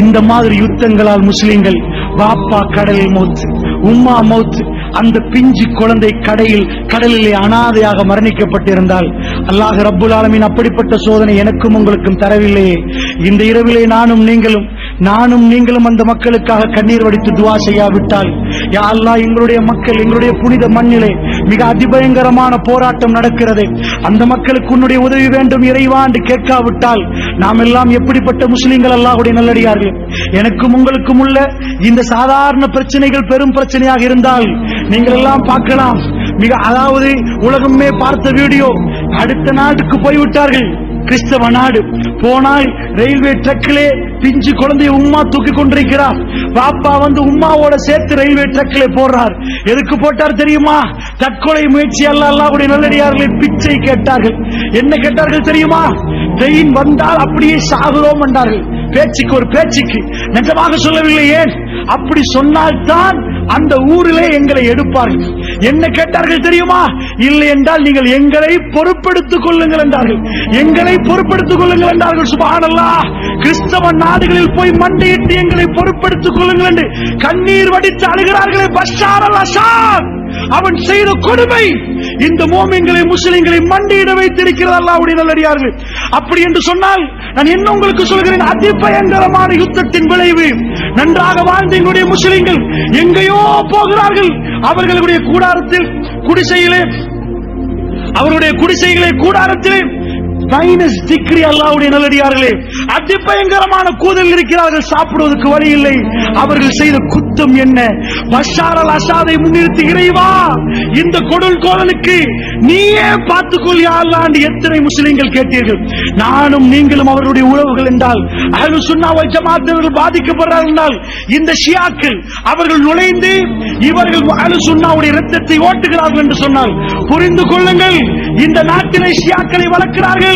இந்த மாதிரி யுத்தங்களால் முஸ்லிம்கள் பாப்பா கடலில் மௌத்து, உம்மா மௌத்து, அந்த பிஞ்சு குழந்தை கடலிலே அனாதையாக மரணிக்கப்பட்டிருந்தால் அல்லாஹ் ரப்புல் ஆலமீன் அப்படிப்பட்ட சோதனை எனக்கும் உங்களுக்கும் தரவில்லையே. இந்த இரவிலே நானும் நீங்களும் அந்த மக்களுக்காக கண்ணீர் வடித்து துஆ செய்யாவிட்டால், யா அல்லாஹ், எங்களுடைய மக்கள், எங்களுடைய புனித மண்ணிலே மிக அதிபயங்கரமான போராட்டம் நடக்கிறது, அந்த மக்களுக்கு உன்னுடைய உதவி வேண்டும் இறைவா என்று கேட்காவிட்டால் நாம் எல்லாம் எப்படிப்பட்ட முஸ்லிம்கள் அல்லாஹ்வுடைய நல்லடியார்கள். எனக்கும் உங்களுக்கும் உள்ள இந்த சாதாரண பிரச்சனைகள் பெரும் பிரச்சனையாக இருந்தால் நீங்கள் எல்லாம் பார்க்கலாம். அதாவது உலகமே பார்த்த வீடியோ. அடுத்த நாட்டுக்கு போய்விட்டார்கள், கிறிஸ்தவ நாடு. போனால் ரயில்வே ட்ரக்கிலே பிஞ்சு குழந்தைய உம்மா தூக்கி கொண்டிருக்கிறார். பாப்பா வந்து உம்மாவோட சேர்த்து ரயில்வே ட்ரக்கிலே போடுறார். எதுக்கு போட்டார் தெரியுமா? தற்கொலை முயற்சி அல்ல, அல்லாஹ்வுடைய நல்லடியார்களை பிச்சை கேட்டார்கள். என்ன கேட்டார்கள் தெரியுமா? ட்ரெயின் வந்தால் அப்படியே சாகுறோம் என்றார்கள். பேச்சுக்கு நிஜமாக சொல்லவில்லை. ஏன் அப்படி சொன்னால்தான் அந்த ஊரிலே எங்களை எடுப்பார்கள். என்ன கேட்டார்கள் தெரியுமா? இல்லை என்றால் நீங்கள் எங்களை பொறுப்பெடுத்துக் கொள்ளுங்கள் என்றார்கள். எங்களை பொறுப்பெடுத்துக் கொள்ளுங்கள் என்றார்கள். சுப்ஹானல்லாஹ், கிறிஸ்தவ நாடுகளில் போய் மண்டியிட்டு எங்களை பொறுப்பெடுத்துக் கொள்ளுங்கள் என்று கண்ணீர் வடித்து அழுகிறார்களே பஷார் அல் அசாத். அவன் செய்த கொடுமை இந்த மோமின்களை முஸ்லிம்களை மண்டியிட வைத்திருக்கிறது அல்லாஹ்வுடைய நல்லடியார்கள். அப்படி என்று சொன்னால் நான் என்ன உங்களுக்கு சொல்கிறேன், அதிபயங்கரமான யுத்தத்தின் விளைவு. நன்றாக வாழ்ந்த எங்களுடைய முஸ்லிம்கள் எங்கேயோ போகிறார்கள். அவர்களுடைய கூடாரத்திலே மைனஸ் டிகிரி அல்லாஹ்வுடைய நல்லடியார்களே, அதிபயங்கரமான கூதல் இருக்கிறார்கள். சாப்பிடுவதற்கு வழி இல்லை. அவர்கள் செய்த குத்தம் என்ன? பஷார் அல் அசாதை முன்னிறுத்தி, இறைவா இந்த கொடூர் கோலனுக்கு நீயே பார்த்துக்கொள் யா அல்லாஹ் என்று எத்தனை முஸ்லிம்கள் கேட்டீர்கள். நானும் நீங்களும் அவர்களுடைய உறவுகள் என்றால், அஹ்லுஸ் சுன்னா வல் ஜமாஅத் பாதிக்கப்படுறார்கள் என்றால், இந்த ஷியாக்கள் அவர்கள் நுழைந்து இவர்கள் அஹ்லுஸ் சுன்னாவுடைய இரத்தத்தை ஓட்டுகிறார்கள் என்று சொன்னால் புரிந்து கொள்ளுங்கள், இந்த நாட்டிலே ஷியாக்களை வளர்க்கிறார்கள்.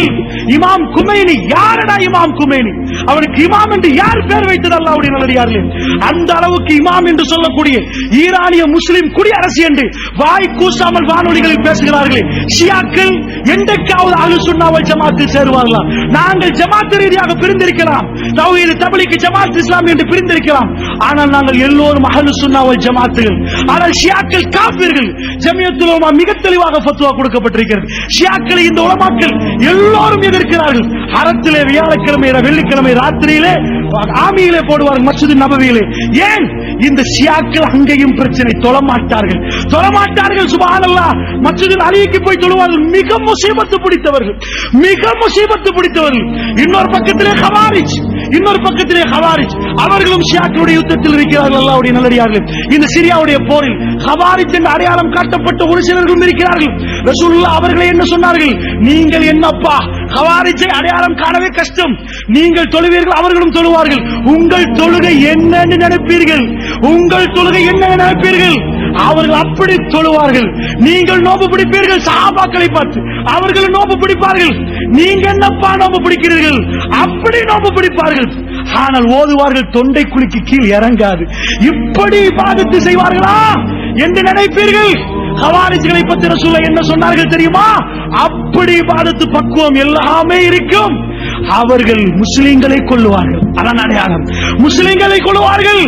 இமாம் குமைனி, யாரடா இமாம் குமைனி? அவனுக்கு இமாம் என்று யார் பேர் வைத்தது? அல்லாஹ்வுடைய நல்லடியார்களே, அந்த அளவுக்கு இமாம் என்று சொல்லக்கூடிய ஈரானிய முஸ்லிம் குடியரசு என்று வாய் கூசாமல் வானொலிகளில் பேசுகிறார்களே. ஷியாக்கள் என்றைக்காவது அஹ்லுஸ் சுன்னா வல் ஜமாஅத்தில் சேருவார்களா? நாங்கள் ஜமாத் ரீதியாக பிரிந்திருக்கலாம், தௌஹீத் தப்லீக் ஜமாத் இஸ்லாம் என்று பிரிந்திருக்கலாம். ஆனால் நாங்கள் எல்லோரும் அஹ்லுஸ் சுன்னா வல் ஜமாத்துகள். ஆனால் ஷியாக்கள் காஃபிர்கள். ஜமியத்துல் உலமா மிக தெளிவாக ஃபத்வா கொடுக்கப்பட்டிருக்கிறது. ஷியாக்களை இந்த உலமாக்கள் எல்லோரும் எதிர்க்கிறார்கள். ஹரத்திலே வியாழக்கிழமை வெள்ளிக்கிழமை ராத்திரியிலே ஆமியிலே போடுவார்கள், மஸ்ஜித் நபவியிலே. ஏன்? இந்த ஷியாக்கள் அங்கேயும் பிரச்சனை, தொழமாட்டார்கள். சுப்ஹானல்லாஹ், மஸ்ஜித் அலிக்கு போய் தொழுவார்கள். மிக முசீபத்து பிடித்தவர்கள். இன்னொரு பக்கத்திலே ஹவாரிஜ், அவர்களும் ஷியாக்களுடைய யுத்தத்தில் இருக்கிறார்கள். அல்லாஹ்வுடைய நல்லடியார்களே, இந்த சிரியாவுடைய போரில் ஹவாரிஜ் என்ற அடையாளம் காட்டப்பட்ட ஒரு சிலர்களும் இருக்கிறார்கள். ரசூலுல்லாஹ் அவர்களை என்ன சொன்னார்கள்? நீங்கள் என்னப்பா ஹவாரிஜை அடையாளம் காணவே கஷ்டம், நீங்கள் தொழுவீர்கள், அவர்களும் தொழுவார்கள். உங்கள் தொழுகை என்னன்னு நினைப்பீர்கள்? அவர்கள் அப்படி தொழுவார்கள். நீங்கள் நோம்பு பிடிப்பீர்கள். சஹாபாக்களை பார்த்து அவர்கள் நோம்பு பிடிப்பார்கள். நீங்க என்னப்பா நோம்பு பிடிக்கிறீர்கள்? அப்படி நோம்பு பிடிப்பார்கள். ஆனால் ஓதுவார்கள் தொண்டை குழிக்கு கீழ் இறங்காது. இப்படி இபாதத்து செய்வார்களா என்று நினைப்பீர்கள்? ஹவாரிஜ்களை பற்றி ரசூலுல்லாஹ் என்ன சொன்னார்கள் தெரியுமா? அப்படி இபாதத்து பக்குவம் எல்லாமே இருக்கும். அவர்கள் முஸ்லிம்களை கொல்லுவார்கள். அதான் அடையாளம். முஸ்லிம்களை கொல்லுவார்கள்.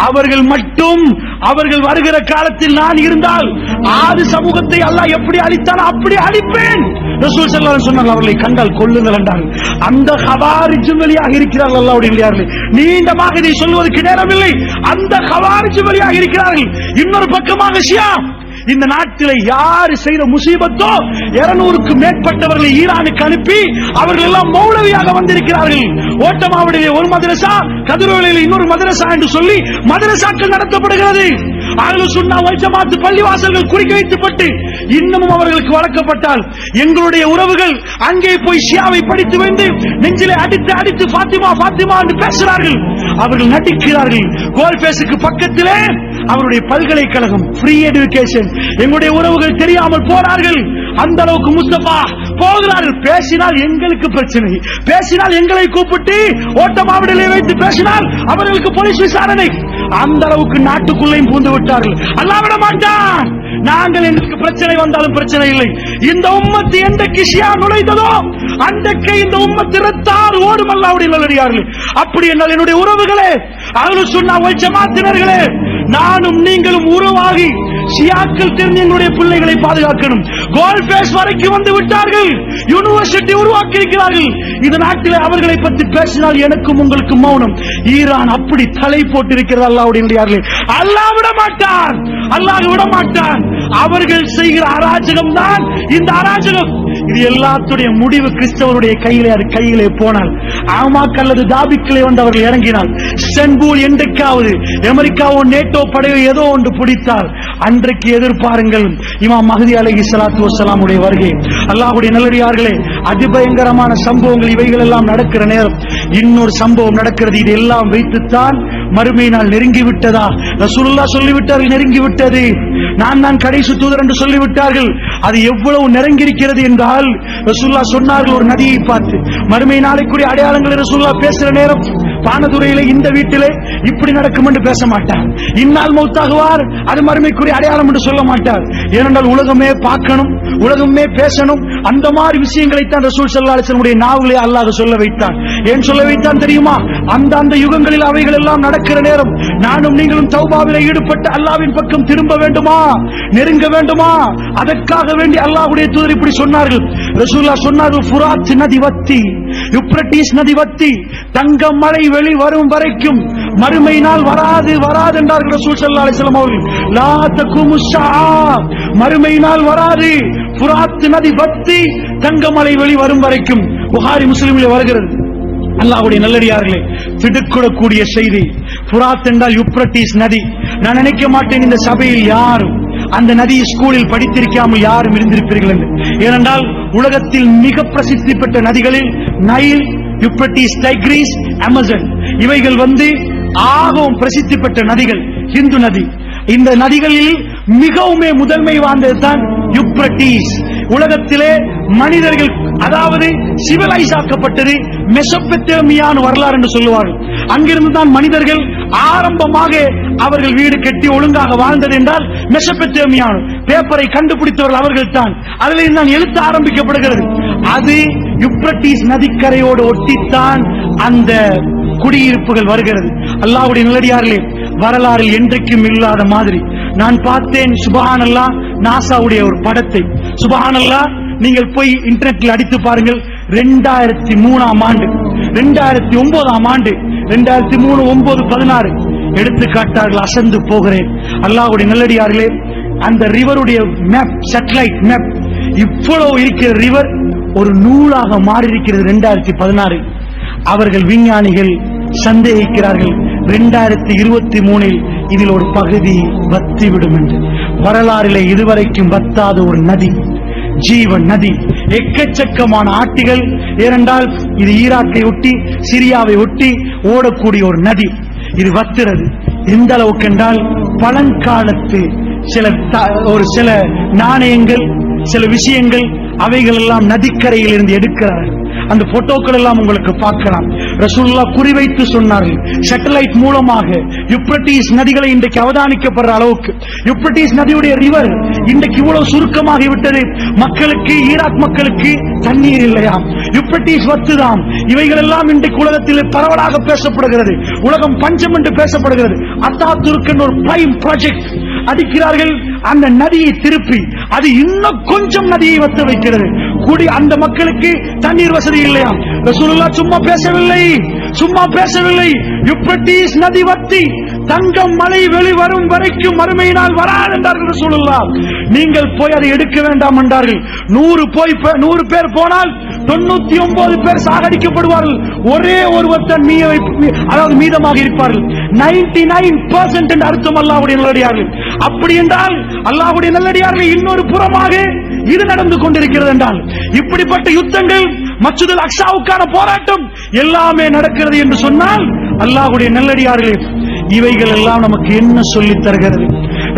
அவர்கள் மட்டும், அவர்கள் வருகிற காலத்தில் நான் இருந்தால் ஆதி சமூகத்தை அல்லாஹ் எப்படி அழித்தான் அப்படி அழிப்பேன். ரசூல் ஸல்லல்லாஹு அலைஹி வஸல்லம் அவர்களை கண்டால் கொல்லுங்கள் என்றார்கள். அந்த ஹவாரிஜ் வழியாக இருக்கிறார்கள். அல்லாஹ்வுடைய நல்லடியார்களே, நீண்டமாக இதை சொல்வதற்கு நேரமில்லை. அந்த ஹவாரிஜ் வழியாக இருக்கிறார்கள். இன்னொரு பக்கமாக ஷியா, இந்த நாட்டில் யார் செய்த முசீபத்தோ 200க்கு மேற்பட்டவர்களை ஈரானுக்கு அனுப்பி அவர்கள் எல்லாம் மௌலவியாக வந்திருக்கிறார்கள். ஓட்டமாவடியிலே ஒரு மதரசா, கதிரோலையில் இன்னொரு மதரசா என்று சொல்லி மதரசாக்கள் நடத்தப்படுகிறது. அஹ்லுஸ் சுன்னா வல் ஜமாஅத் பள்ளிவாசல்கள் குறிக்க வைக்கப்பட்டு இன்னமும் அவர்களுக்கு வழங்கப்பட்டால் எங்களுடைய உறவுகள் அங்கே போய் ஷியாவை படித்து வந்து நெஞ்சிலே அடித்து ஃபாத்திமா என்று பேசுகிறார்கள். அவர்கள் நடிக்கிறார்கள். கோல்பேஸுக்கு பக்கத்திலே அவருடைய பல்கலைக்கழகம், ஃப்ரீ எஜுகேஷன். எங்களுடைய உறவுகள் தெரியாமல் போறார்கள். அந்த அளவுக்கு முஸ்தபா போகிறார்கள். பேசினால் எங்களுக்கு பிரச்சனை, பேசினால் எங்களை கூப்பிட்டு ஓட்டமாவிடலை வைத்து பேசினால் அவர்களுக்கு போலீஸ் விசாரணை. அந்த அளவுக்கு நாட்டுக்குள்ளேயும் பூந்து விட்டார்கள். அல்லாஹ் விட மாட்டான். நாங்கள் எங்களுக்கு பிரச்சனை வந்தாலும் பிரச்சனை இல்லை. இந்த உம்மத்து எந்த கிஷியா நுழைந்ததோ அன்றைக்கு இந்த உம்மத்து இரத்தால் ஓடும். அல்லாஹ்வுடைய நல்லடியார்களே, அப்படி என்றால் என்னுடைய உறவுகளே, அஹ்லுஸ் சுன்னah வல் ஜமாஅத்தினர்களே, நானும் நீங்களும் உருவாகி ஷியாக்கள் தெரிந்து எங்களுடைய பிள்ளைகளை பாதுகாக்கணும். கோல் பேஸ் வரைக்கும் வந்து விட்டார்கள். யூனிவர்சிட்டி உருவாக்கி இருக்கிறார்கள். இந்த நாட்டில் அவர்களை பற்றி பேசினால் எனக்கும் உங்களுக்கு மௌனம். ஈரான் அப்படி தலை போட்டிருக்கிறது. அல்லாஹ்வுடைய நல்லடியார்களே, அல்லாஹ் விட மாட்டான். அல்லாஹ் விட மாட்டான். அவர்கள் செய்கிற அராஜகம் தான் இந்த அராஜகம். இது எல்லாத்துடைய முடிவு கிறிஸ்தவருடைய கையிலே, அது கையிலே போனால், ஆமாக் அல்லது தாபிக்களே வந்து அவர்கள் இறங்கினால், இஸ்தான்புல் என்றைக்காவது அமெரிக்காவோ நேட்டோ படையோ ஏதோ ஒன்று பிடித்தால் அன்றைக்கு எதிர்பாருங்கள் இமாம் மஹ்தி அலைஹிஸ்ஸலாத்து வஸ்ஸலாம் உடைய வருகை. அல்லாஹ்வுடைய நல்லடியார்களே, அதிபயங்கரமான சம்பவங்கள் இவைகள் எல்லாம் நடக்கிற நேரம் இன்னொரு சம்பவம் நடக்கிறது. இது எல்லாம் வைத்துத்தான் மறுமை நாள் நெருங்கி விட்டதா? ரசூலுல்லாஹ் சொல்லிவிட்டார்கள், நெருங்கி விட்டது. நான் கடைசி தூதர் என்று சொல்லிவிட்டார்கள். அது எவ்வளவு நெருங்கி இருக்கிறது என்றால், ரசூலுல்லாஹ் சொன்னார்கள் ஒரு நதியை பார்த்து, மறுமை நாளைக்குரிய அடையாளங்களை ரசூலுல்லாஹ் பேசுற நேரம் பானதுரையிலே இந்த வீட்டிலே இப்படி நடக்கும் என்று பேச மாட்டார். இன்னால் மௌத்தாகுவார், அது மறுமைக்குரிய அடையாளம் என்று சொல்ல மாட்டார். ஏனென்றால் உலகமே பார்க்கணும், உலகமே பேசணும். அந்த மாதிரி விஷயங்களை தான் ரசூல் ஸல்லல்லாஹு அலைஹி வஸல்லம் உடைய நாவிலே அல்லாஹ் சொல்ல வைத்தான். ஏன் சொல்ல வைத்தான் தெரியுமா? அந்த யுகங்களில் அவைகள் எல்லாம் நடக்கிற நேரம் நானும் நீங்களும் தௌபாவிலே ஈடுபட்டு அல்லாஹ்வின் பக்கம் திரும்ப வேண்டுமா, நெருங்க வேண்டுமா? அதற்காக வேண்டி அல்லாஹ்வுடைய தூதர் இப்படி சொன்னார்கள். ரசூலுல்லாஹ் சொன்னார்கள், ஃபுராத் நதி வத்தி, யூப்ரட்டிஸ் நதி வத்தி, தங்க மழை வெளி வரும் வரைக்கும் மறுமை நாள் வராது வராது என்றார்கள் ரசூல் ஸல்லல்லாஹு அலைஹி வஸல்லம் அவர்கள். லா தகுமு ஸஆ, மறுமை நாள் வராது. ஃபுராத் நதி வத்தி, தங்க மழை வெளி வரும் வரைக்கும். புகாரி முஸ்லிமிலே வருகிறது. அல்லாஹ்வுடைய நல்லடியார்களே, திடுக்கிடக்கூடிய செய்தி. ஃபுராத் என்றால் யூப்ரட்டிஸ் நதி. நான் நினைக்க மாட்டேன் இந்த சபையில் யாரும் அந்த நதியை ஸ்கூலில் படித்திருக்காமல் யாரும் இருந்திருப்பீர்கள் என்று. ஏனென்றால் உலகத்தில் மிக பிரசித்தி பெற்ற நதிகளில் நைல், யூப்ரட்டிஸ், டைக்ரீஸ், அமேசான் இவைகள் வந்து ஆகவும் பிரசித்தி பெற்ற நதிகள். ஹிந்து நதி. இந்த நதிகளில் மிகவும் முதன்மை வாய்ந்தது தான் யூப்ரட்டிஸ். உலகத்திலே மனிதர்கள், அதாவது சிவிலைஸ் ஆக்கப்பட்டது மெசொப்பொத்தேமியான வரலாறு என்று சொல்லுவார்கள். அங்கிருந்து தான் மனிதர்கள் ஆரம்பமாக அவர்கள் வீடு கட்டி ஒழுங்காக வாழ்ந்தது என்றால் மெசொப்பொத்தேமியான பேப்பரை கண்டுபிடித்தவர்கள் அவர்கள் தான். அதில் தான் எழுத்து ஆரம்பிக்கப்படுகிறது. அது யூப்ரட்டிஸ் நதிக்கரையோடு ஒட்டித்தான் அந்த குடியிருப்புகள் வருகிறது. அல்லாஹ்வுடைய நல்லடியார்களே, வரலாறில் என்றைக்கும் இல்லாத மாதிரி நான் பார்த்தேன். சுப்ஹானல்லாஹ், நாசாவுடைய ஒரு படத்தை. சுப்ஹானல்லாஹ், நீங்கள் போய் இன்டர்நெட்டில் அடித்து பாருங்கள். 2003ஆம் ஆண்டு, 2009ஆம் ஆண்டு, 2003, 9, 16 எடுத்து காட்டார்கள். அசந்து போகிறேன். அல்லாஹ்வுடைய நல்லடியார்களே, அந்த ரிவருடைய மேப், சேட்டலைட் மேப், இவ்வளவு இருக்கிற ரிவர் ஒரு நூலாக மாறி இருக்கிறது. 2016 அவர்கள் விஞ்ஞானிகள் சந்தேகிக்கிறார்கள் 2023 இதில் ஒரு பகுதி வத்திவிடும் என்று. வரலாறிலே இதுவரைக்கும் வத்தாத ஒரு நதி, ஜீவன் நதி. எக்கச்சக்கமான ஆட்டிகள். ஏனென்றால் இது ஈராக்கை ஒட்டி, சிரியாவை ஒட்டி ஓடக்கூடிய ஒரு நதி. இது வத்துறது எந்த அளவுக்கு என்றால், பழங்காலத்து சில நாணயங்கள், சில விஷயங்கள், அவைகள் எல்லாம் நதிக்கரையில் இருந்து எடுக்கிறார்கள். அந்த போட்டோக்கள் எல்லாம் உங்களுக்கு பார்க்கலாம். ரசூலுல்லாஹ் குறிவைத்து சொன்னார்கள், சேட்டலைட் மூலமாக யூப்ரட்டிஸ் நதிகளை இன்றைக்கு அவதானிக்கப்படுற அளவுக்கு. யூப்ரட்டிஸ் நதியுடைய ரிவர் இன்றைக்கு இவ்வளவு சுருக்கமாகி விட்டது. மக்களுக்கு, ஈராக் மக்களுக்கு தண்ணீர் இல்லையா? யூப்ரட்டிஸ் வத்துதாம். இவைகள் எல்லாம் இன்றைக்கு உலகத்தில் பரவலாக பேசப்படுகிறது. உலகம் பஞ்சம் என்று பேசப்படுகிறது. அத்தாதுர்க் ஒரு பிரைம் ப்ராஜெக்ட் அடிக்கிறார்கள். அந்த நதியை திருப்பி அது இன்னும் கொஞ்சம் நதியை வத்த வைக்கிறது. கூடி அந்த மக்களுக்கு தண்ணீர் வசதி இல்லையா? ரசூலுல்லாஹ் சும்மா பேசவில்லை. யூப்ரட்டிஸ் நதி வத்தி தங்கம் மழை வெளிவரும் வரைக்கும் மறுமையினால் வராது என்றார்கள் ரசூலுல்லாஹ். நீங்கள் போய் அதை எடுக்க வேண்டாம் என்றார்கள். 100 பேர் போனால் 99 பேர் சாகடிக்கப்படுவார்கள். ஒரே ஒருவர் தான் அதாவது மீதமாக இருப்பார்கள். 99% என்று அர்த்தம் அல்லாஹ்வுடைய நல்லடியார்கள். அப்படி என்றால் அல்லாஹ்வுடைய நல்லடியார்கள் இன்னொரு புறமாக இது நடந்து கொண்டிருக்கிறது என்றால், இப்படிப்பட்ட யுத்தங்கள், மஸ்ஜிதுல் அக்ஸாவுக்கான போராட்டம் எல்லாமே நடக்கிறது என்று சொன்னால், அல்லாஹ்வுடைய நல்லடியார்களே, இவைகள் எல்லாம் நமக்கு என்ன சொல்லித் தருகிறது?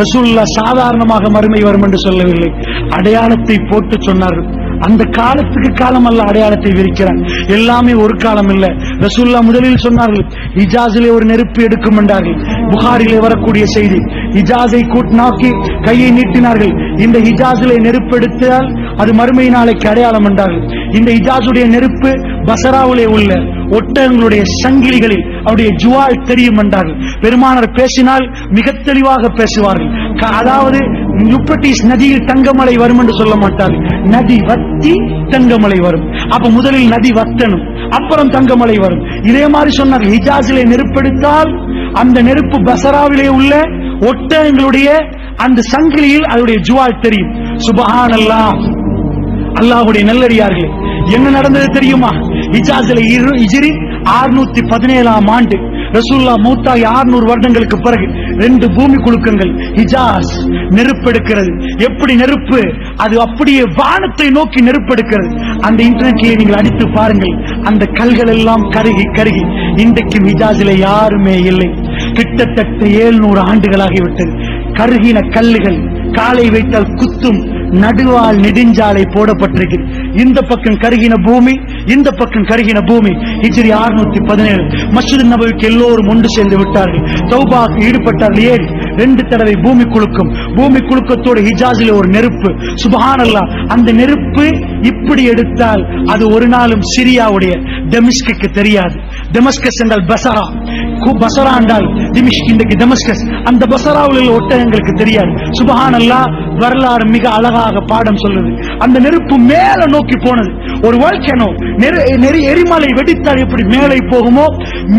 ரசூலுல்லாஹ் சாதாரணமாக மறுமை வரும் என்று சொல்லவில்லை, அடையாளத்தை போட்டு சொன்னார்கள். அந்த காலத்துக்கு காலம் அல்ல அடையாளத்தை விரிக்கிறான். எல்லாமே ஒரு காலம் இல்ல. ரசூலுல்லாஹ் முதலில் சொன்னார்கள், ஹிஜாஸிலே ஒரு நெருப்பு எடுக்கும் என்றார்கள். புகாரிலே வரக்கூடிய செய்தி. ஹிஜாஸை நோக்கி கையை நீட்டினார்கள். இந்த ஹிஜாஸிலே நெருப்பு எடுத்தால் அது மறுமை நாளைக்கு அடையாளம் என்றார்கள். இந்த ஹிஜாஸுடைய நெருப்பு பசராவிலே உள்ள ஒட்டகங்களுடைய சங்கிலிகளில் அவருடைய ஜுவால் தெரியும் என்றார்கள். பெருமானார் பேசினால் மிக தெளிவாக பேசுவார்கள். அதாவது யூப்ரட்டிஸ் நதியில் தங்கமலை வரும் என்று சொல்ல மாட்டார்கள். நதி வத்தி தங்கமலை வரும். அப்ப முதலில் நதி வத்தணும், அப்புறம் தங்கமலை வரும். இதே மாதிரி சொன்னார், ஹிஜாஸிலே நெருப்பெடுத்தால் அந்த நெருப்பு பசராவிலே உள்ள ஒட்டகங்களுடைய அந்த சங்கிலியில் அதனுடைய ஜுவால் தெரியும். சுப்ஹானல்லாஹ். அல்லாஹ்வுடைய நல்லடியார்களே, என்ன நடந்தது தெரியுமா? ஹிஜாஸிலே ஹிஜ்ரி 617ஆம் ஆண்டு ரசூலுல்லாஹ் மௌத்தாகி 600 வருடங்களுக்கு பிறகு 2 பூமி குலுக்கங்கள் ஹிஜாஸ் நெருப்பெடுக்கிறது. எப்படி நெருப்பு? அது அப்படியே வானத்தை நோக்கி நெருப்பெடுக்கிறது. அந்த இன்டர்நெட்ல நீங்கள் அடித்து பாருங்கள், அந்த கல்கள் எல்லாம் கருகி கருகி இன்றைக்கும் ஹிஜாஸிலே யாருமே இல்லை. கிட்டத்தட்ட 700 ஆண்டுகளாகிவிட்டது. கருகின கல்லுகள் காலை வைத்தால் குத்தும் நடுவால் நெடுஞ்சாலை போடப்பட்டிருக்கிறது. இந்த பக்கம் கருகின பூமி, இந்த பக்கம் கருகின பூமி. ஹிஜ்ரி 617. மஸ்ஜித் நபவிக்கு எல்லோரும் ஒன்று சேர்ந்து விட்டார்கள். தௌபாக்கு ஈடுபட்டார்கள். 2 தடவை பூமி குலுக்கும். பூமி குலுக்கத்தோடு ஹிஜாஸில் ஒரு நெருப்பு. சுப்ஹானல்லாஹ். அந்த நெருப்பு இப்படி எடுத்தால் அது ஒரு நாளும் சிரியாவுடைய டெமிஸ்குக்கு தெரியாது. டெமஸ்கஸ் என்றால் பசரா, பசரா என்றால் திமிஷ்க், இன்றைக்கு டெமஸ்கஸ். அந்த பசராவில் உள்ள ஒட்டகங்களுக்கு தெரியாது. சுப்ஹானல்லாஹ். வரலாறு மிக அழகாக பாடம் சொல்லுது. அந்த நெருப்பு மேல நோக்கி போனது. ஒரு வால்கனோ எரிமலை வெடித்தால் எப்படி மேலே போகுமோ,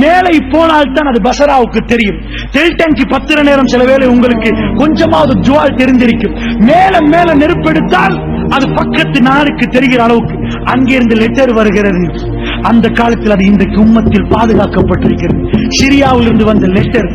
மேலே போனால் தான் அது பசராவுக்கு தெரியும். தெல் டேங்கி 10 நேரம் சில வேளை உங்களுக்கு கொஞ்சமாவது ஜுவால் தெரிந்திருக்கும். மேல மேல நெருப்பெடுத்தால் அது பக்கத்து நாடுக்கு தெரிகிற அளவுக்கு அங்கிருந்து லெட்டர் வருகிறது. அந்த காலத்தில் அது இன்றைக்கு உம்மத்தில் பாதுகாக்கப்பட்டிருக்கிறது. சிரியாவில் இருந்து வந்த லெட்டர்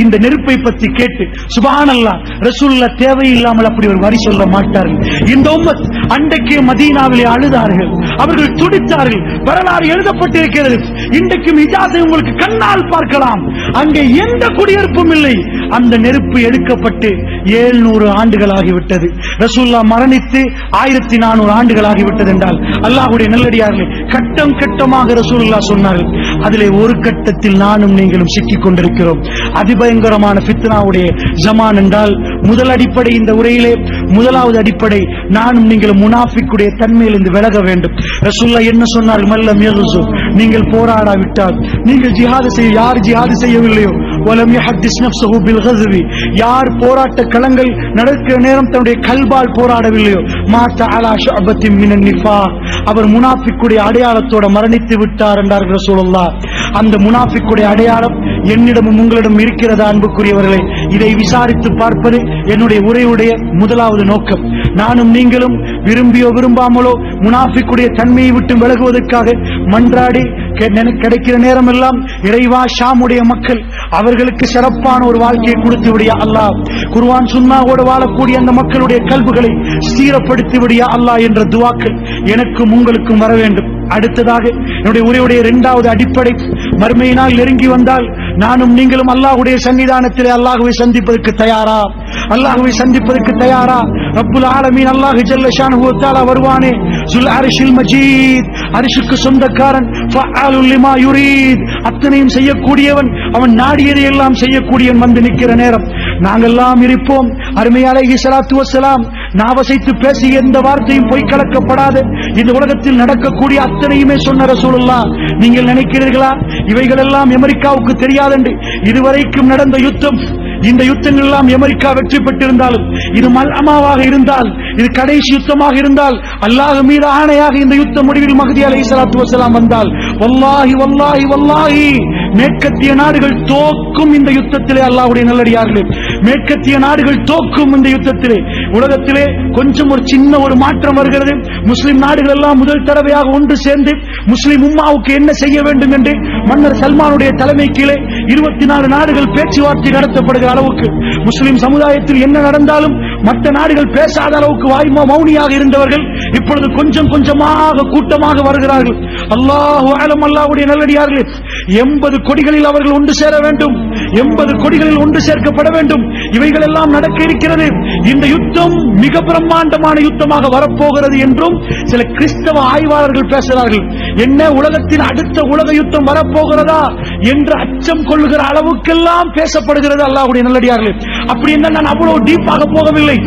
இந்த நெருப்பை பற்றி கேட்டு சுப்ஹானல்லாஹ். ரசூலுல்லாஹ் தேவையில்லாமல் அப்படி ஒரு வரி சொல்ல மாட்டார்கள். இந்த உம்மத் அன்றைக்கு மதீனாவிலே அழுதார்கள், அவர்கள் துடித்தார்கள். வரலாறு எழுதப்பட்டிருக்கிறது. இன்றைக்கும் ஹிஜாஸை உங்களுக்கு கண்ணால் பார்க்கலாம். அங்கே எந்த குடியிருப்பும் இல்லை. அந்த நெருப்பு எடுக்கப்பட்டு 700 ஆண்டுகள் ஆகிவிட்டது. ரசூலுல்லாஹ் மரணித்து 1400 ஆண்டுகள் ஆகிவிட்டது என்றால் அல்லாஹ்வுடைய நல்லடியார்களே, கட்டம் கட்டமாக ரசூலுல்லாஹ் சொன்னார்கள். அதிலே ஒரு கட்டத்தில் நானும் நீங்களும் சிக்கிக் கொண்டிருக்கிறோம். அதிபயங்கரமான ஃபித்னாவுடைய ஜமான் என்றால் முதல் அடிப்படை, இந்த உரையிலே முதலாவது அடிப்படை, நானும் நீங்களும் முனாஃபிக்குடைய தன்மையிலிருந்து விலக வேண்டும். ரசூலுல்லாஹ் என்ன சொன்னார்கள்? மல்லம் யகுஸு, நீங்கள் போராடாவிட்டால், நீங்கள் ஜிஹாது செய்ய, யார் ஜிஹாது செய்யவில்லையோ, வலம் யஹத்திஸ் நஃப்ஸஹு பில் கஸ்வி, யார் போராட்ட களங்கள் நடக்கிற நேரம் தன்னுடைய கல்பால் போராடவில்லையோ, மாத அலா ஷஅபத்தின் மினன் நிஃபாக், அவர் முனாஃபிக்குடைய அடையாளத்தோட மரணித்து விட்டார் என்றார்கள் ரசூலுல்லாஹ். அந்த முனாஃபிக்குடைய அடையாளம் என்னிடமும் உங்களிடம் இருக்கிறதா அன்புக்குரியவர்களே? இதை விசாரித்து பார்ப்பது என்னுடைய உரையுடைய முதலாவது நோக்கம். நானும் நீங்களும் விரும்பியோ விரும்பாமலோ முனாஃபிக்குடைய தன்மையை விட்டு விலகுவதற்காக மன்றாடி கிடைக்கிற நேரம் எல்லாம், இறைவா ஷாமுடைய மக்கள், அவர்களுக்கு சிறப்பான ஒரு வாழ்க்கையை கொடுத்து விடியா அல்லாஹ், குர்ஆன் சுன்னாவோடு வாழக்கூடிய அந்த மக்களுடைய கல்புகளை ஸ்திரப்படுத்தி விடியா அல்லாஹ் என்ற துஆக்கள் எனக்கும் உங்களுக்கும் வர வேண்டும். அடுத்ததாக என்னுடைய உரையுடைய 2வது அடிப்படை, மறுமையினால் நெருங்கி வந்தால் நானும் நீங்களும் அல்லாஹ்வுடைய சன்னிதானத்திலே அல்லாஹ்வை சந்திப்பதற்கு தயாரா? அல்லாஹ்வை சந்திப்பதற்கு தயாரா? ரப்புல் ஆலமீன் அல்லாஹ் ஜல்ல ஷானுஹு வ தஆலா வருவானே, சுல் அர்ஷில் மஜீத், அர்ஷுக்கு சொந்தக்காரன், ஃபஅலுல் லிமா யுரீத், அத்தனையும் செய்யக்கூடியவன், அவன் நாடியதை எல்லாம் செய்யக்கூடியவன் வந்து நிற்கிற நேரம் நாங்கெல்லாம் இருப்போம். அருமை அலைஹி ஸலாத்து வஸ்ஸலாம் நாவசைத்து பேசிய எந்த வார்த்தையும் பொய் கலக்கப்படாது. இந்த உலகத்தில் நடக்கக்கூடிய அத்தனையுமே சொன்ன ரசூலுல்லாஹ். நீங்கள் நினைக்கிறீர்களா இவைகள் எல்லாம் அமெரிக்காவுக்கு தெரியாதென்று? இதுவரைக்கும் நடந்த யுத்தம், இந்த யுத்தங்கள் எல்லாம் அமெரிக்கா வெற்றி பெற்றிருந்தாலும், இது மல்அமாவாக இருந்தால், இது கடைசி யுத்தமாக இருந்தால், அல்லாஹ் மீது ஆணையாக இந்த யுத்த முடிவில் மஹ்தி அலைஹிஸ்ஸலாத்து வஸ்ஸலாம் வந்தால், வல்லாஹி வல்லாஹி வல்லாஹி மேற்கத்திய நாடுகள் தோக்கும் இந்த யுத்தத்திலே. அல்லாஹ்வுடைய நல்லடியார்களே, மேற்கத்திய நாடுகள் தோக்கும் இந்த யுத்தத்திலே. உலகத்திலே கொஞ்சம் ஒரு சின்ன ஒரு மாற்றம் வருகிறது. முஸ்லிம் நாடுகள் எல்லாம் முதல் தடவையாக ஒன்று சேர்ந்து முஸ்லிம் உம்மாவுக்கு என்ன செய்ய வேண்டும் என்று மன்னர் சல்மானுடைய தலைமை கீழே 24 நாடுகள் பேச்சுவார்த்தை நடத்தப்படுகிற அளவுக்கு, முஸ்லிம் சமுதாயத்தில் என்ன நடந்தாலும் மற்ற நாடுகள் பேசாத அளவுக்கு மௌனியாக இருந்தவர்கள் இப்பொழுது கொஞ்சம் கொஞ்சமாக கூட்டமாக வருகிறார்கள். அல்லாஹு அலம். அல்லாஹ்வுடைய நல்லடியார்களே, 80 கொடிகளில் அவர்கள் ஒன்று சேர வேண்டும். 80 கொடிகளில் ஒன்று சேர்க்கப்பட வேண்டும். இவைகள் எல்லாம் நடக்க இருக்கிறது. இந்த யுத்தம் மிக பிரம்மாண்டமான யுத்தமாக வரப்போகிறது என்றும் சில கிறிஸ்தவ ஆய்வாளர்கள் பேசுகிறார்கள். என்ன, உலகத்தின் அடுத்த உலக யுத்தம் வரப்போகிறதா என்று அச்சம் கொள்ளுகிற அளவுக்கெல்லாம் பேசப்படுகிறது. அல்லாஹ்வுடைய நல்லடியார்களே, அப்படி என்ன, நான் அவ்வளவு டீப்பாக போகவில்லை.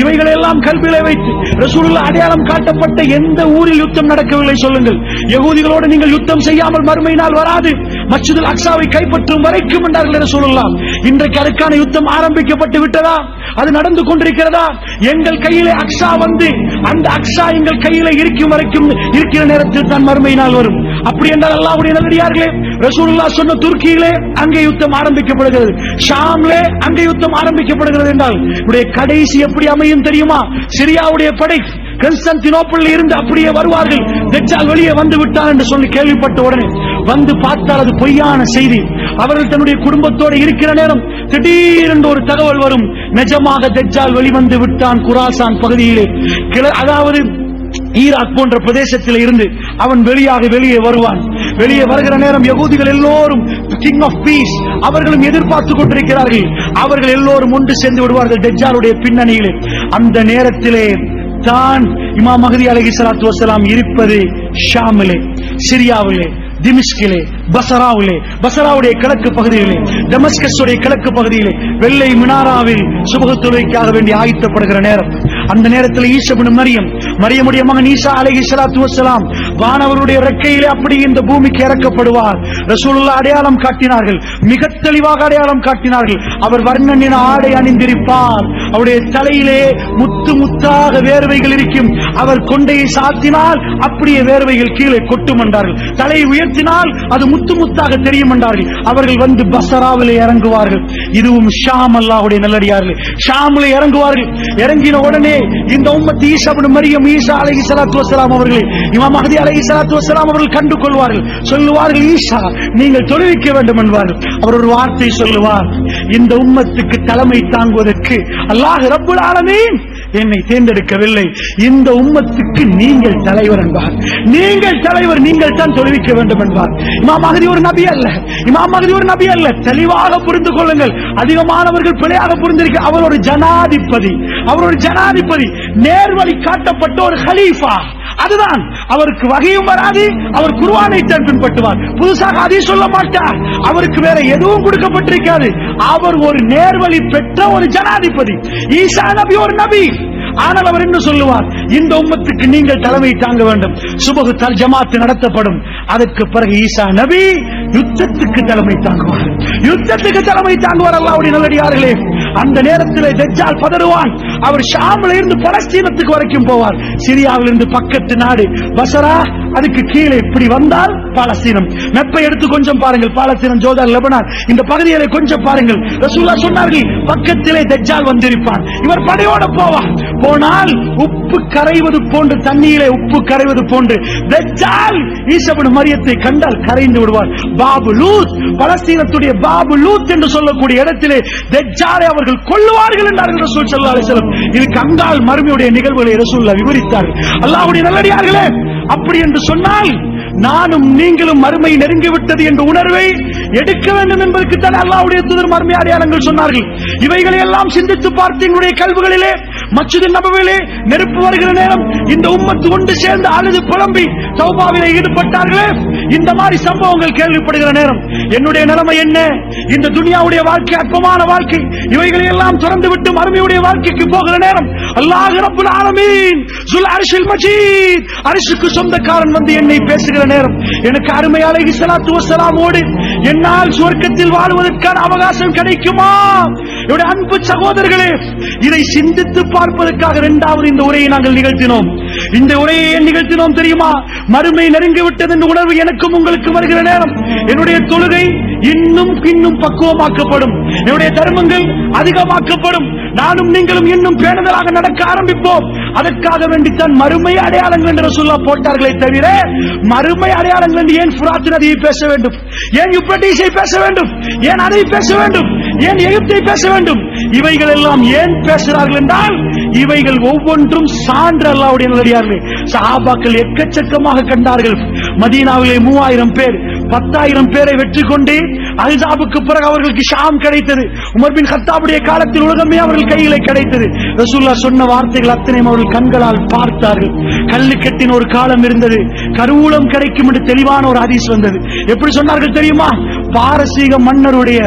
இவைகளை எல்லாம் கல்வியிலே வைத்து ரசூலுல்லாஹ் அடையாளம் காட்டப்பட்ட எந்த ஊரில் யுத்தம் நடக்கவில்லை சொல்லுங்கள். யகூதிகளோடு நீங்கள் யுத்தம் செய்யாமல் மறுமை நாள் வராது, மஸ்ஜிதுல் அக்ஸாவை கைப்பற்றும் வரைக்கும் என்றார்கள் ரசூலுல்லாஹ். இன்றைக்கு அதுக்கான யுத்தம் ஆரம்பிக்கப்பட்டு விட்டதா? அது நடந்து கொண்டிருக்கிறதா? எங்கள் கையிலே அக்ஸா வந்து அந்த அக்ஸா எங்கள் கையிலே இருக்கும் வரைக்கும் இருக்கிற நேரத்தில் தான் மறுமை நாள் வரும். அப்படி என்றால் அல்லாஹ்வுடைய நல்லடியார்களே, ரசூலுல்லாஹ் சொன்ன துருக்கியிலே அங்கே யுத்தம் ஆரம்பிக்கப்படுகிறது, ஷாம்லே அங்கே யுத்தம் ஆரம்பிக்கப்படுகிறது என்றால் இவருடைய கடைசி எப்படி அமையும் தெரியுமா? சிரியாவுடைய படை கான்ஸ்டான்டினோப்பிளில் இருந்து அப்படியே வருவார்கள். தஜ்ஜால் வெளியே வந்து விட்டார் என்று சொல்லி கேள்விப்பட்ட உடனே வந்து பார்த்தால் அது பொய்யான செய்தி. அவர்கள் தன்னுடைய குடும்பத்தோடு இருக்கிற நேரம் திடீரென்று ஒரு தகவல் வரும், நிஜமாக தஜ்ஜால் வெளிவந்து விட்டான் குராசான் பகுதியிலே, அதாவது ஈராக் போன்ற பிரதேசத்தில் இருந்து அவன் வெளியே வருவான். வெளியே வருகிற நேரம் யகூதிகள் எல்லோரும் கிங் ஆஃப் பீஸ் அவர்களும் எதிர்பார்த்துக் கொண்டிருக்கிறார்கள். அவர்கள் எல்லோரும் ஒன்று சேர்ந்து விடுவார்கள் தஜ்ஜாலுடைய பின்னணியிலே. அந்த நேரத்திலே தான் இமாம் மஹ்தி அலைஹிஸ்ஸலாத்து வஸ்ஸலாம் இருப்பது ஷாமிலே, சிரியாவிலே, திமிஷ்கிலே, பசராவிலே, பசராவுடைய கிழக்கு பகுதியிலே, டமஸ்கஸுடைய கிழக்கு பகுதியிலே வெள்ளை மினாராவில் சுபஹ் தொழுகைக்காக வேண்டி ஆயத்தப்படுகிற நேரம். அந்த நேரத்தில் ஈசா இப்னு மரியமுடைய மகன் ஈசா அலைஹிஸ்ஸலாத்து வஸ்ஸலாம் வானவருடைய ரெக்கையிலே அப்படி இந்த பூமிக்கு இறக்கப்படுவார். ரசூலுல்லாஹ் அடையாளம் காட்டினார்கள், மிக தெளிவாக அடையாளம் காட்டினார்கள். அவர் வர்ணனின் ஆடை அணிந்திருப்பார், அவருடைய தலையிலே முத்து முத்தாக வேர்வைகள் இருக்கும். அவர் கொண்டையை சாத்தினால் அப்படியே வேர்வைகள் கீழே கொட்டும் என்றார்கள். தலையை உயர்த்தினால் அது முத்து முத்தாக தெரியும் என்றார்கள். அவர்கள் வந்து பசராவிலே இறங்குவார்கள். இதுவும் ஷாம், அல்லாஹ்வுடைய நல்லடியார்களே, ஷாமிலே இறங்குவார்கள். இறங்கின உடனே இந்த உம்மத் ஈசா இப்னு மரியம், ஈசா அலைஹிஸ்ஸலாத்து வஸ்ஸலாம் அவர்களை இமாம் மஹ்தி அலைஹிஸ்ஸலாத்து வஸ்ஸலாம் அவர்கள் கண்டு கொள்வார்கள். சொல்லுவார்கள், ஈசா நீங்கள் தொழுவிக்க வேண்டும் என்பார்கள். அவர் ஒரு வார்த்தை சொல்லுவார், இந்த உம்மத்துக்கு தலைமை தாங்குவதற்கு அல்லாஹ் ரப்புல் ஆலமீன் என்னை தேர்ந்தெடுக்கவில்லை, இந்த உம்மத்துக்கு நீங்கள் தலைவர் என்பார். நீங்கள் தலைவர், நீங்கள் தான் தொழுவிக்க வேண்டும் என்பார். இமாம் மஹ்தி ஒரு நபி அல்ல, இமாம் மஹ்தி ஒரு நபி அல்ல. தெளிவாக புரிந்து கொள்ளுங்கள், அதிகமானவர்கள் பிழையாக புரிந்திருக்க. அவர் ஒரு ஜனாதிபதி, அவர் ஒரு ஜனாதிபதி, நேர்வழி காட்டப்பட்ட ஒரு ஹலீஃபா. அதுதான், அவருக்கு வகையும் வராது, அவர் குர்ஆனை தான் பின்பற்றுவார், புதுசாக அதை சொல்ல மாட்டார், அவருக்கு வேற எதுவும் கொடுக்கப்பட்டிருக்காது. அவர் ஒரு நேர்வழி பெற்ற ஒரு ஜனாதிபதி. ஈசா நபி ஒரு நபி, ஆனால் அவர் என்ன சொல்லுவார், இந்த உம்மத்துக்கு நீங்கள் தலைமை தாங்க வேண்டும். சுபஹ் ஜமாத் நடத்தப்படும். அதற்கு பிறகு ஈசா நபி யுத்தத்துக்கு தலைமை தாங்குவார், யுத்தத்துக்கு தலைமை தாங்குவார். அல்லாஹ்வுடைய நல்லடியார்களே, அந்த நேரத்தில் தஜ்ஜால் பதறுவான். அவர் ஷாமில் இருந்து பலஸ்தீனத்துக்கு வரைக்கும் போவார். சிரியாவில் இருந்து பக்கத்து நாடு பசரா, அதுக்கு கீழே இப்படி வந்தால் பாலஸ்தீனம். மெப்பை எடுத்து கொஞ்சம் பாருங்கள், பாலஸ்தீனம், ஜோர்தான், லெபனான் இந்த பகுதிகளை கொஞ்சம் பாருங்கள். ரசூலுல்லாஹ் சொன்னார்கள், பக்கத்திலே தஜ்ஜால் வந்திருப்பான், இவர் படையோட போவார். போனால் உப்பு கரைவது போன்று, தண்ணீரை உப்பு கரைவது போன்று தஜ்ஜால் ஈசா இப்னு மரியத்தை கண்டால் கரைந்து விடுவார். பாபு லூத், பலஸ்தீனத்துடைய பாபு லூத் என்று சொல்லக்கூடிய இடத்திலே தஜ்ஜாலை அவர்கள் கொல்லுவார்கள் என்றார்கள் ரசூல் ஸல்லல்லாஹு அலைஹி வஸல்லம். இதுக்கு அங்கால் மறுமையுடைய நிகழ்வுகளை ரசூலுல்லாஹ் விவரித்தார்கள். அல்லாஹ்வுடைய நல்லடியார்களே, அப்படி என்று சொன்னால் நானும் நீங்களும் மறுமை நெருங்கிவிட்டது என்ற உணர்வை எடுக்க வேண்டும் என்பதற்கு தான் அல்லாஹ்வுடைய தூதர் மறுமை அடையாளங்கள் சொன்னார்கள். இவைகளை எல்லாம் சிந்தித்து பார்த்து எங்களுடைய கல்விகளிலே மஸ்ஜித் நபவியிலே நெருப்பு வருகிற நேரம் இந்த உம்மத்து ஒன்று சேர்ந்து அழுது புலம்பி தௌபாவிலே ஈடுபட்டார்களே, இந்த மாதிரி சம்பவங்கள் கேள்விப்படுகிற நேரம் என்னுடைய நிலைமை என்ன? இந்த துனியாவுடைய வாழ்க்கை அற்பமான வாழ்க்கை, இவைகளை எல்லாம் திறந்து விட்டு மறுமையுடைய வாழ்க்கைக்கு போகிற நேரம் அல்லாஹ் ரப்புல் ஆலமீன் ஸுல் அர்ஷில் மஜீத், அரிசுக்கு சொந்தக்காரன் வந்து என்னை பேசுகிற நேரம், எனக்கு அருமை அலைஹிஸ்ஸலாத்து வஸ்ஸலாமோடு என்னால் சுவர்க்கத்தில் வாழ்வதற்கான அவகாசம் கிடைக்குமா? என்னுடைய அன்பு சகோதரர்களே, இதை சிந்தித்து பார்ப்பதற்காக இரண்டாவது இந்த உரையை நாங்கள் நிகழ்த்தினோம். இந்த உரையை ஏன் நிகழ்த்தினோம் தெரியுமா? மறுமை நெருங்கிவிட்டது என்ற உணர்வு எனக்கும் உங்களுக்கு வருகிற நேரம் என்னுடைய தொழுகை இன்னும் பக்குவமாக்கப்படும், என்னுடைய தர்மங்கள் அதிகமாக்கப்படும், நானும் நீங்களும் இன்னும் பேணுதலாக நடக்க ஆரம்பிப்போம். அதற்காக வேண்டித்தான் மறுமை அடையாளங்கள் என்று ரசூலுல்லாஹ் போட்டார்களே தவிர, மறுமை அடையாளங்கள் என்று ஏன் ஃபுராத் நதியை பேச வேண்டும், ஏன் யூப்ரட்டீஸை பேச வேண்டும், ஏன் அதை பேச வேண்டும், ஏன் எகிப்தை பேச வேண்டும்? இவைகள் எல்லாம் ஏன் பேசுகிறார்கள் என்றால், இவைகள் ஒவ்வொன்றும் சான்று. அல்லாஹ்வுடைய நல்லடியார்களே, சஹாபாக்கள் எக்கச்சக்கமாக கண்டார்கள். மதீனாவிலே 3000 பேர் 10,000 பேரை வெற்றி கொண்டு அஹ்ஸாபுக்கு பிறகு அவர்களுக்கு ஷாம் கிடைத்தது. உமர் பின் கத்தாபுடைய காலத்தில் உலகமே அவர்கள் கையிலே கிடைத்தது. ரசூலுல்லாஹ் சொன்ன வார்த்தைகள் அத்தனையும் அவர்கள் கண்களால் பார்த்தார்கள். கல்லு கட்டின ஒரு காலம் இருந்தது, கருவூலம் கிடைக்கும் என்று தெளிவான ஒரு ஹதீஸ் வந்தது. எப்படி சொன்னார்கள் தெரியுமா? பாரசீக மன்னருடைய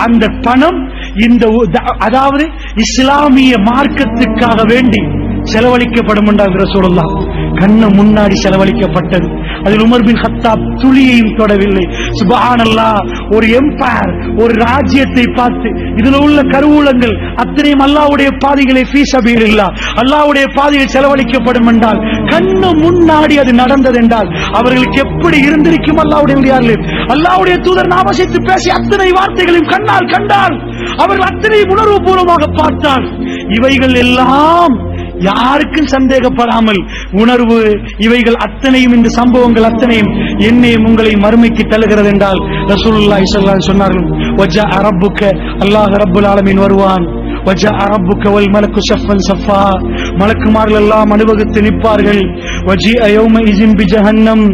அந்த பணம் இந்த அதாவது இஸ்லாமிய மார்க்கத்துக்காக வேண்டி செலவழிக்கப்படும் என்றார் ரசூலுல்லாஹ். கண்ணு முன்னாடி செலவழிக்கப்பட்டது. அதில் உமர் பின் கத்தாப் துளியையும் தொடவில்லை. சுப்ஹானல்லாஹ். ஒரு எம்பயர், ஒரு ராஜ்யத்தை பார்த்து இதில் உள்ள கருவூலங்கள் அத்தனையும் அல்லாஹ்வுடைய பாதைகளை ஃபீ சபீலில்லாஹ், அல்லாஹ்வுடைய பாதையில் செலவழிக்கப்படும் என்றால், கண்ணு முன்னாடி அது நடந்தது என்றால் அவர்களுக்கு எப்படி இருந்திருக்கும்? அல்லாஹ்வுடைய தூதர் நாமசித்து பேசி அத்தனை வார்த்தைகளையும் கண்ணால் கண்டால், அவர்கள் அத்தனை உணர்வு பூர்வமாக பார்த்தால், இவைகள் எல்லாம் யாருக்கும் சந்தேகப்படாமல் உணர்வு, இவைகள் அத்தனையும், இந்த சம்பவங்கள் அத்தனையும் என்னையும் உங்களை மறுமைக்கு தள்ளுகிறது என்றால் ரசூலுல்லாஹி ஸல்லல்லாஹு அலைஹி வஸல்லம் சொன்னார்கள், வஜா ரப்புக, அல்லாஹ் ரப்புல் ஆலமீன் வருவான், வஜா ரப்புக வல் மலக்கு ஸஃபன் ஸஃபா, மலக்குமார்கள் எல்லாம் அனுபவித்து நிற்பார்கள். வஜிஅ யௌமஇஸின் பிஜஹன்னம்,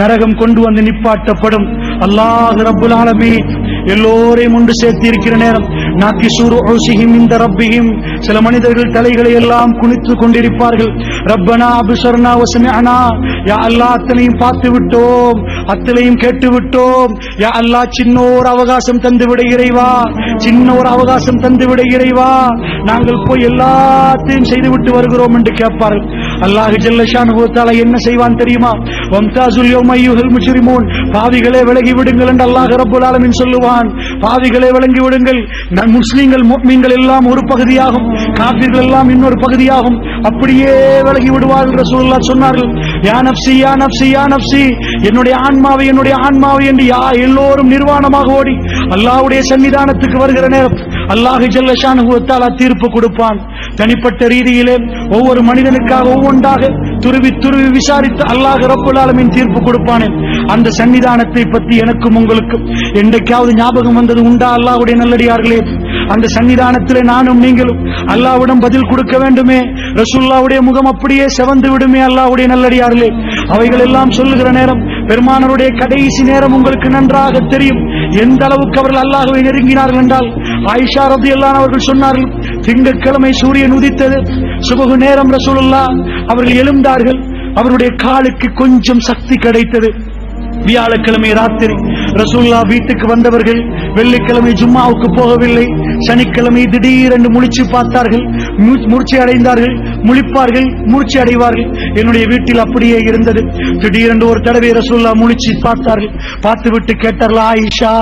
நரகம் கொண்டு வந்து நிப்பாட்டப்படும். அல்லாஹ் ரப்புல் ஆலமீன் எல்லோரையும் ஒன்று சேர்த்து இருக்கிற நேரம், நாக்கிசூரு உஸிஹிம் இந்த ரப்பிஹிம், சில மனிதர்கள் தலைகளை எல்லாம் குனித்து கொண்டிருப்பார்கள். ரப்பனா அப்ஸர்னா வஸமிஅனா, யா அல்லாஹ் அத்தனையும் பார்த்து விட்டோம், அத்தனையும் கேட்டு விட்டோம், யா அல்லாஹ் சின்னோர் அவகாசம் தந்து விட இறைவா, சின்னோர் அவகாசம் தந்து விட இறைவா, நாங்கள் போய் எல்லாத்தையும் செய்துவிட்டு வருகிறோம் என்று கேட்பார்கள். அல்லாஹ் ஜல்ல ஷானுஹு தஆலா என்ன செய்வான் தெரியுமா? வம்தாசுல் யௌம அய்யுஹல் முஜ்ரிமூன், பாவிகளே விலகி விடுங்கள் என்று அல்லாஹ் ரப்புல் ஆலமீன் சொல்லுவான். பாவிகளே விலகி விடுங்கள். முஸ்லிம்கள் முஃமின்கள் எல்லாம் ஒரு பகுதியாகும், காஃபிர்கள் எல்லாம் இன்னொரு பகுதியாகும், அப்படியே விலகி விடுவார்கள். ரசூலுல்லாஹ் சொன்னார்கள், யா நஃப்ஸி யா நஃப்ஸி யா நஃப்ஸி, என்னுடைய ஆன்மாவை என்னுடைய ஆன்மாவை என்று எல்லோரும் நிர்வாணமாக ஓடி அல்லாஹ்வுடைய சன்னிதானத்துக்கு வருகிற நேரம் அல்லாஹ் ஜல்ல ஷானுஹு தஆலா தீர்ப்பு கொடுப்பான். தனிப்பட்ட ரீதியிலே ஒவ்வொரு மனிதனுக்காக ஒவ்வொன்றாக துருவி துருவி விசாரித்து அல்லாஹ் ரப்புல் ஆலமீன் தீர்ப்பு கொடுப்பானே. அந்த சன்னிதானத்தை பற்றி எனக்கும் உங்களுக்கும் என்றைக்காவது ஞாபகம் வந்தது உண்டா? அல்லாஹ்வுடைய நல்லடியார்களே, அந்த சன்னிதானத்திலே நானும் நீங்களும் அல்லாஹ்விடம் பதில் கொடுக்க வேண்டுமே. ரசூலுல்லாஹ்வுடைய முகம் அப்படியே செவந்து விடுமே. அல்லாஹ்வுடைய நல்லடியார்களே, அவைகள் எல்லாம் சொல்லுகிற நேரம், பெருமானாருடைய கடைசி நேரம் உங்களுக்கு நன்றாக தெரியும். எந்த அளவுக்கு அவர்கள் அல்லாஹ்வை நெருங்கினார்கள் என்றால், ஆயிஷா ரலியல்லாஹு அன்ஹா அவர்கள் சொன்னார்கள், திங்கட்கிழமை சூரியன் உதித்தது, சுபஹ் நேரம் ரசூலுல்லாஹ் அவர்கள் எழுந்தார்கள், அவருடைய காலுக்கு கொஞ்சம் சக்தி கிடைத்தது. வியாழக்கிழமை ராத்திரி ரசூலுல்லாஹ் வீட்டுக்கு வந்தவர்கள் வெள்ளிக்கிழமை ஜும்மாவுக்கு போகவில்லை. சனிக்கிழமை திடீரென்று முழிச்சு பார்த்தார்கள், மூர்ச்சி அடைந்தார்கள், முழிப்பார்கள், மூர்ச்சி அடைவார்கள். என்னுடைய வீட்டில் அப்படியே இருந்தது. திடீரென்று ஒரு தடவை ரசூலுல்லாஹ் முழிச்சு பார்த்தார்கள். பார்த்துவிட்டு கேட்டார்கள், ஆயிஷா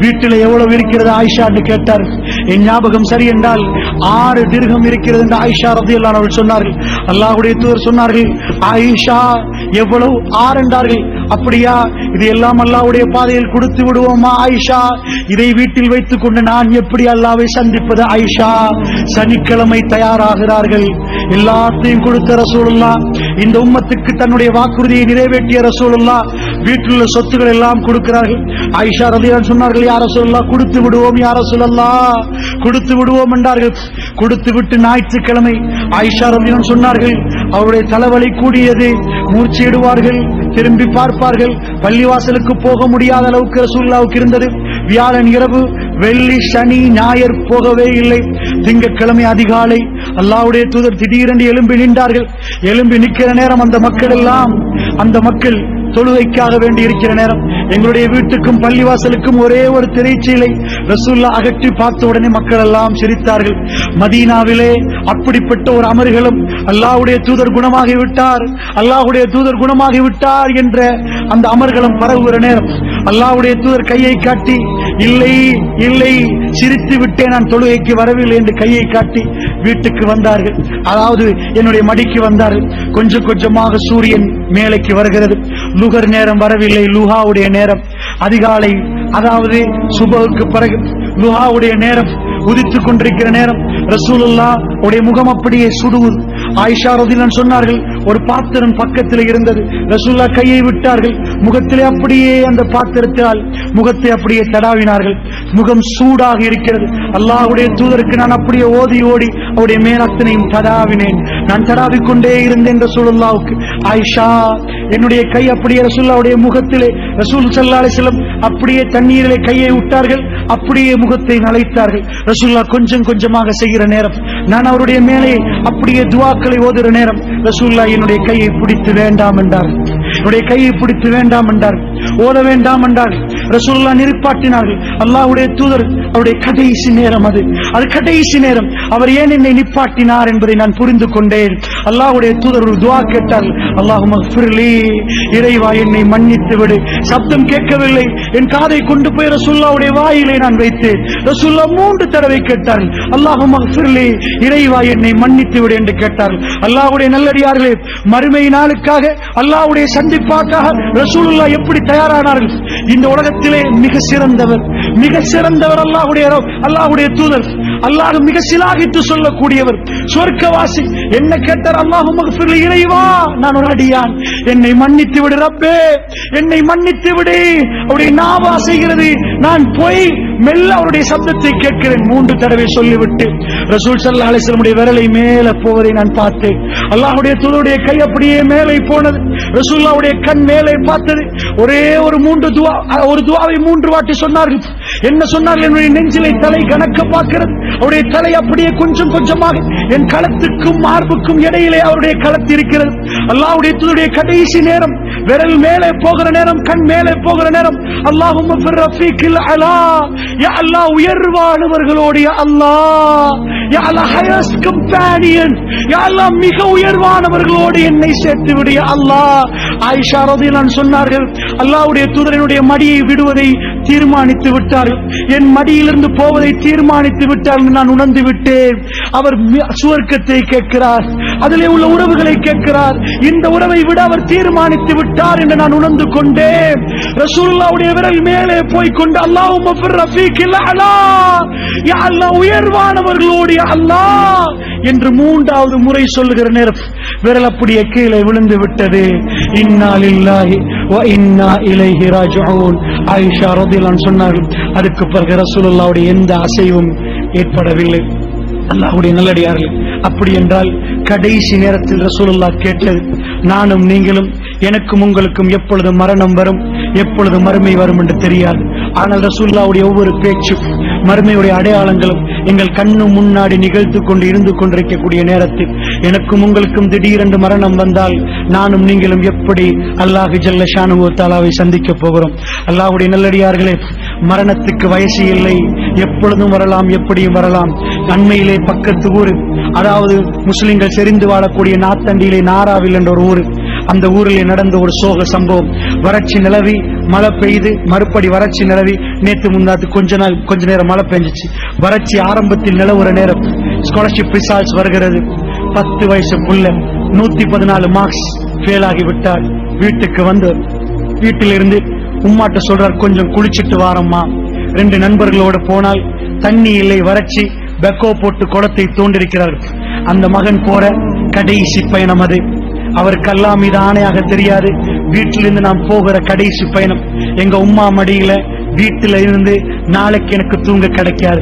வீட்டில் எவ்வளவு இருக்கிறது ஆயிஷா என்று கேட்டார்கள். என் ஞாபகம் சரி என்றால் 6 திர்ஹம் இருக்கிறது என்று ஆயிஷா ரலியல்லாஹு அன்ஹா சொன்னார்கள். அல்லாஹ்வுடைய தூதர் சொன்னார்கள், ஆயிஷா எவ்வளவு? 6 என்றார்கள். அப்படியா, இது எல்லாம் அல்லாஹ்வுடைய பாதையில் கொடுத்து விடுவோமா ஆயிஷா? இதை வீட்டில் வைத்துக் கொண்டு நான் எப்படி அல்லாஹ்வை சந்திப்பது ஆயிஷா? சனிக்கிழமை தயாராகிறார்கள். எல்லாத்தையும் கொடுத்த ரசூலுல்லாஹ், இந்த உம்மத்துக்கு தன்னுடைய வாக்குறுதியை நிறைவேற்றிய ரசூலுல்லாஹ் வீட்டில் உள்ள சொத்துக்கள் எல்லாம் கொடுக்கிறார்கள். ஆயிஷா ரலியல்லாஹு அன்ஹா சொன்னார்கள், யா ரசூலுல்லாஹ் கொடுத்து விடுவோம், யா ரசூலுல்லாஹ் கொடுத்து விடுவோம் என்றார்கள். கொடுத்து விட்டு ஞாயிற்றுக்கிழமை ஆயிஷா ரலியல்லாஹு அன்ஹா சொன்னார்கள், அவருடைய தலைவலி கூடியது, மூர்ச்சியிடுவார்கள், திரும்பி பார்ப்பார்கள். பள்ளிவாசலுக்கு போக முடியாத அளவுக்கு ரசூலுல்லாஹ்வுக்கு இருந்தது. வியாழன் இரவு, வெள்ளி, சனி, ஞாயிறு போகவே இல்லை. திங்கட்கிழமை அதிகாலை அல்லாஹ்வுடைய தூதர் திடீரென்று எழும்பி நின்றார்கள். எழும்பி நிற்கிற நேரம் அந்த மக்கள் தொழுகைக்காக வேண்டி இருக்கிற நேரம், எங்களுடைய வீட்டுக்கும் பள்ளிவாசலுக்கும் ஒரே ஒரு திரைச்சீலை ரசூலுல்லாஹ் அகற்றி பார்த்த உடனே மக்கள் எல்லாம் சிரித்தார்கள். மதீனாவிலே அப்படிப்பட்ட ஒரு அமர்களும் அல்லாஹ்வுடைய தூதர் குணமாகிவிட்டார், அல்லாஹ்வுடைய தூதர் குணமாகிவிட்டார் என்ற அந்த அமர்களும் பரவுகிற நேரம் அல்லாஹ்வுடைய தூதர் கையை காட்டி, இல்லை இல்லை சிரித்து விட்டே நான் தொழுகைக்கு வரவில்லை என்று கையை காட்டி வீட்டுக்கு வந்தார்கள். அதாவது என்னுடைய மடிக்கு வந்தார்கள். கொஞ்சம் கொஞ்சமாக சூரியன் மேலைக்கு வருகிறது. லுகர் நேரம் வரவில்லை, லுஹாவுடைய நேரம் அதிகாலை, அதாவது சுபஹுக்கு பிறகு லுஹாவுடைய நேரம் உதித்துக் கொண்டிருக்கிற நேரம் ரசூலுல்லாஹ் உடைய முகம் அப்படியே சுடுவது. ஆயிஷா ரலியல்லாஹு அன்ஹா சொன்னார்கள், ஒரு பாத்திரம் பக்கத்தில் இருந்தது. ரசூலுல்லாஹ் கையை விட்டார்கள், முகத்திலே அப்படியே அந்த பாத்திரத்தால் முகத்தை அப்படியே தடாவினார்கள். முகம் சூடாக இருக்கிறது. அல்லாஹ்வுடைய தூதருக்கு நான் அப்படியே ஓதி ஓடி அவருடைய மேலத்தனையும் தடாவினேன். நான் தடாவிக்கொண்டே இருந்தேன். ரசூலுல்லாஹ்வுக்கு ஆயிஷா என்னுடைய கை அப்படியே ரசூலுல்லாஹ்வுடைய முகத்திலே, ரசூல் ஸல்லல்லாஹு அலைஹி வஸல்லம் அப்படியே தண்ணீரிலே கையை விட்டார்கள், அப்படியே முகத்தை நனைத்தார்கள். ரசூலுல்லாஹ் கொஞ்சம் கொஞ்சமாக செய்கிற நேரம், நான் அவருடைய மேலே அப்படியே துஆக்களை ஓதுகிற நேரம், ரசூலுல்லாஹ் என்னுடைய கையை பிடித்து வேண்டாம் என்றார். என்னுடைய கையை பிடித்து வேண்டாம் என்றார், ஓத வேண்டாம் என்றார். ரசூலுல்லாஹ் நிற்பாட்டினார்கள். அல்லாஹ்வுடைய தூதர் அவருடைய கடைசி நேரம், அது கடைசி நேரம். அவர் ஏன் என்னை நிப்பாட்டினார் என்பதை நான் புரிந்து கொண்டேன். அல்லாஹ்வுடைய தூதர் ஒரு துஆ கேட்டார், அல்லாஹும்ம ஃபிர்லி, இறைவா என்னை மன்னித்து விடு. சப்தம் கேட்கவில்லை, என் காதை கொண்டு போய் ரசூலுல்லாஹ்வுடைய வாயிலே நான் வைத்தேன். ரசூலுல்லாஹ் 3 தடவை கேட்டார்கள், அல்லாஹும்ம ஃபிர்லி, இறைவா என்னை மன்னித்து விடு என்று கேட்டார்கள். அல்லாஹ்வுடைய நல்லடியார்களே, மறுமை நாளுக்காக, அல்லாஹ்வுடைய சந்திப்பாக்காக ரசூலுல்லாஹ் எப்படி தயாரானார்கள்? இந்த உலகத்திலே மிக சிறந்தவர் அல்லாஹ்வுடைய தூதர். அல்லாஹ் மிக சிலாகித்து சொல்லக்கூடியவர், சொர்க்கவாசி. என்ன கேட்டார்? அல்லாஹும்ம ஃபிர்லி, இறைவா நான் ஒரு அடியான், என்னை மன்னித்து விடு ரப்பே, என்னை மன்னித்து விடு. அவருடைய நாவு அசைகிறது, நான் போய் மெல்ல அவருடைய சப்தத்தை கேட்கிறேன். 3 தடவை சொல்லிவிட்டு ரசூல் ஸல்லல்லாஹு அலைஹி வஸல்லம் விரலை மேலே போவதை நான் பார்த்தேன். அல்லாஹ்வுடைய தூதருடைய கை அப்படியே மேலே போனது, ரசூலுல்லாஹ்வுடைய கண் மேலே பார்த்தது. ஒரே ஒரு துஆவை 3 வாட்டி சொன்னார்கள். என்ன சொன்னார்கள்? என்னுடைய நெஞ்சிலே தலை கணக்க பார்க்கிறது. அவருடைய தலை அப்படியே கொஞ்சம் கொஞ்சமாக என் களத்துக்கும் மார்புக்கும் இடையிலே அவருடைய களத்து இருக்கிறது. அல்லாஹ்வுடைய தூதருடைய கடைசி நேரம், விரல் மேலே போகிற நேரம், கண் மேலே போகிற நேரம், அல்லாஹும்ம ஃபிர் ரஃபீக்கில் அலா, யா அல்லாஹ் உயர்வானவர்களோடு, யா அல்லாஹ், யா அல்லாஹ் ஹையஸ்ட் கம்பேனியன், யா அல்லாஹ் மிக உயர்வானவர்களோடு என்னை சேர்த்து விடு யா அல்லாஹ். ஆயிஷா ரலியல்லாஹு அன்ஹா சொன்னார்கள், அல்லாஹ்வுடைய தூதரினுடைய மடியை விடுவதை தீர்மானித்து விட்டார்கள், என் மடியிலிருந்து போவதை தீர்மானித்து விட்டார்கள். நான் உணர்ந்து விட்டேன். அவர் சுவர்க்கத்தை கேட்கிறார், அதிலே உள்ள உறவுகளை கேட்கிறார். இந்த உறவை விட அவர் தீர்மானித்து விட்டார் என்று நான் உணர்ந்து கொண்டேன். ரசூலுல்லாஹ்வுடைய விரல் மேலே போய் கொண்டு அல்லாஹும்ம ஃபிர் ரஃபீக்கில் அலா, யா அல்லாஹ் உயர்வானவர்களோடு யா அல்லாஹ் என்று 3வது முறை சொல்லுகிற நேரம் விரல் அப்படியே கீழே விழுந்து விட்டது. இன்னா லில்லாஹி வ இன்னா இலைஹி ராஜிஊன். ஆயிஷா ரலியல்லாஹு அன்ஹா சொன்னார்கள், அதுக்கு பிறகு ரசூலுல்லாஹ்வுடைய எந்த அசைவும் ஏற்படவில்லை. அல்லாஹ்வுடைய நல்லடியார்கள், அப்படி என்றால் கடைசி நேரத்தில் ரசூலுல்லாஹ் கேட்டது, நானும் நீங்களும், எனக்கும் உங்களுக்கும் எப்பொழுது மரணம் வரும், எப்பொழுது மறுமை வரும் என்று தெரியாது. ஆனால் ரசூலுல்லாஹ்வுடைய ஒவ்வொரு பேச்சும், மறுமையுடைய அடையாளங்களும் எங்கள் கண்ணு முன்னாடி நிகழ்த்து கொண்டு இருந்து கொண்டிருக்கக்கூடிய நேரத்தில் எனக்கும் உங்களுக்கும் திடீரென்று மரணம் வந்தால் நானும் நீங்களும் எப்படி அல்லாஹ் ஜல்ல ஷானுஹு வ தஆலாவை சந்திக்க போகிறோம்? அல்லாஹ்வுடைய நல்லடியார்களே, மரணத்துக்கு வயசு இல்லை, எப்பொழுதும் வரலாம், எப்படியும் வரலாம். அண்மையிலே பக்கத்து ஊர், அதாவது முஸ்லிம்கள் செறிந்து வாழக்கூடிய நாத்தண்டியிலே நாராவில் என்ற ஒரு ஊர், அந்த ஊரிலே நடந்த ஒரு சோக சம்பவம். வறட்சி நிலவி, மழை பெய்து, மறுபடி வறட்சி நிலவி, நேற்று முன்னாத்து கொஞ்ச நேரம் மழை பெஞ்சிச்சு. வறட்சி ஆரம்பத்தில் நிலவுற நேரம் ஸ்காலர்ஷிப் ரிசல்ட்ஸ் வருகிறது. 10 வயசு புள்ள 114 மார்க்ஸ் ஃபெயில் ஆகி விட்டார். வீட்டுக்கு வந்து வீட்டிலிருந்து உம்மாட்ட சொல்றார், கொஞ்சம் குளிச்சிட்டு வாரம்மா. 2 நண்பர்களோடு போனால் தண்ணி இல்லை, வறட்சி, பெக்கோ போட்டு குளத்தை தோண்டிருக்கிறார்கள். அந்த மகன் போற கடைசி பயணம் அது. அவருக்கு அல்லாஹ் மீது ஆணையாக தெரியாது, வீட்டிலிருந்து நாம் போகிற கடைசி பயணம். எங்க உம்மா மடியில வீட்டில இருந்து நாளைக்கு எனக்கு தூங்க கிடைக்காது,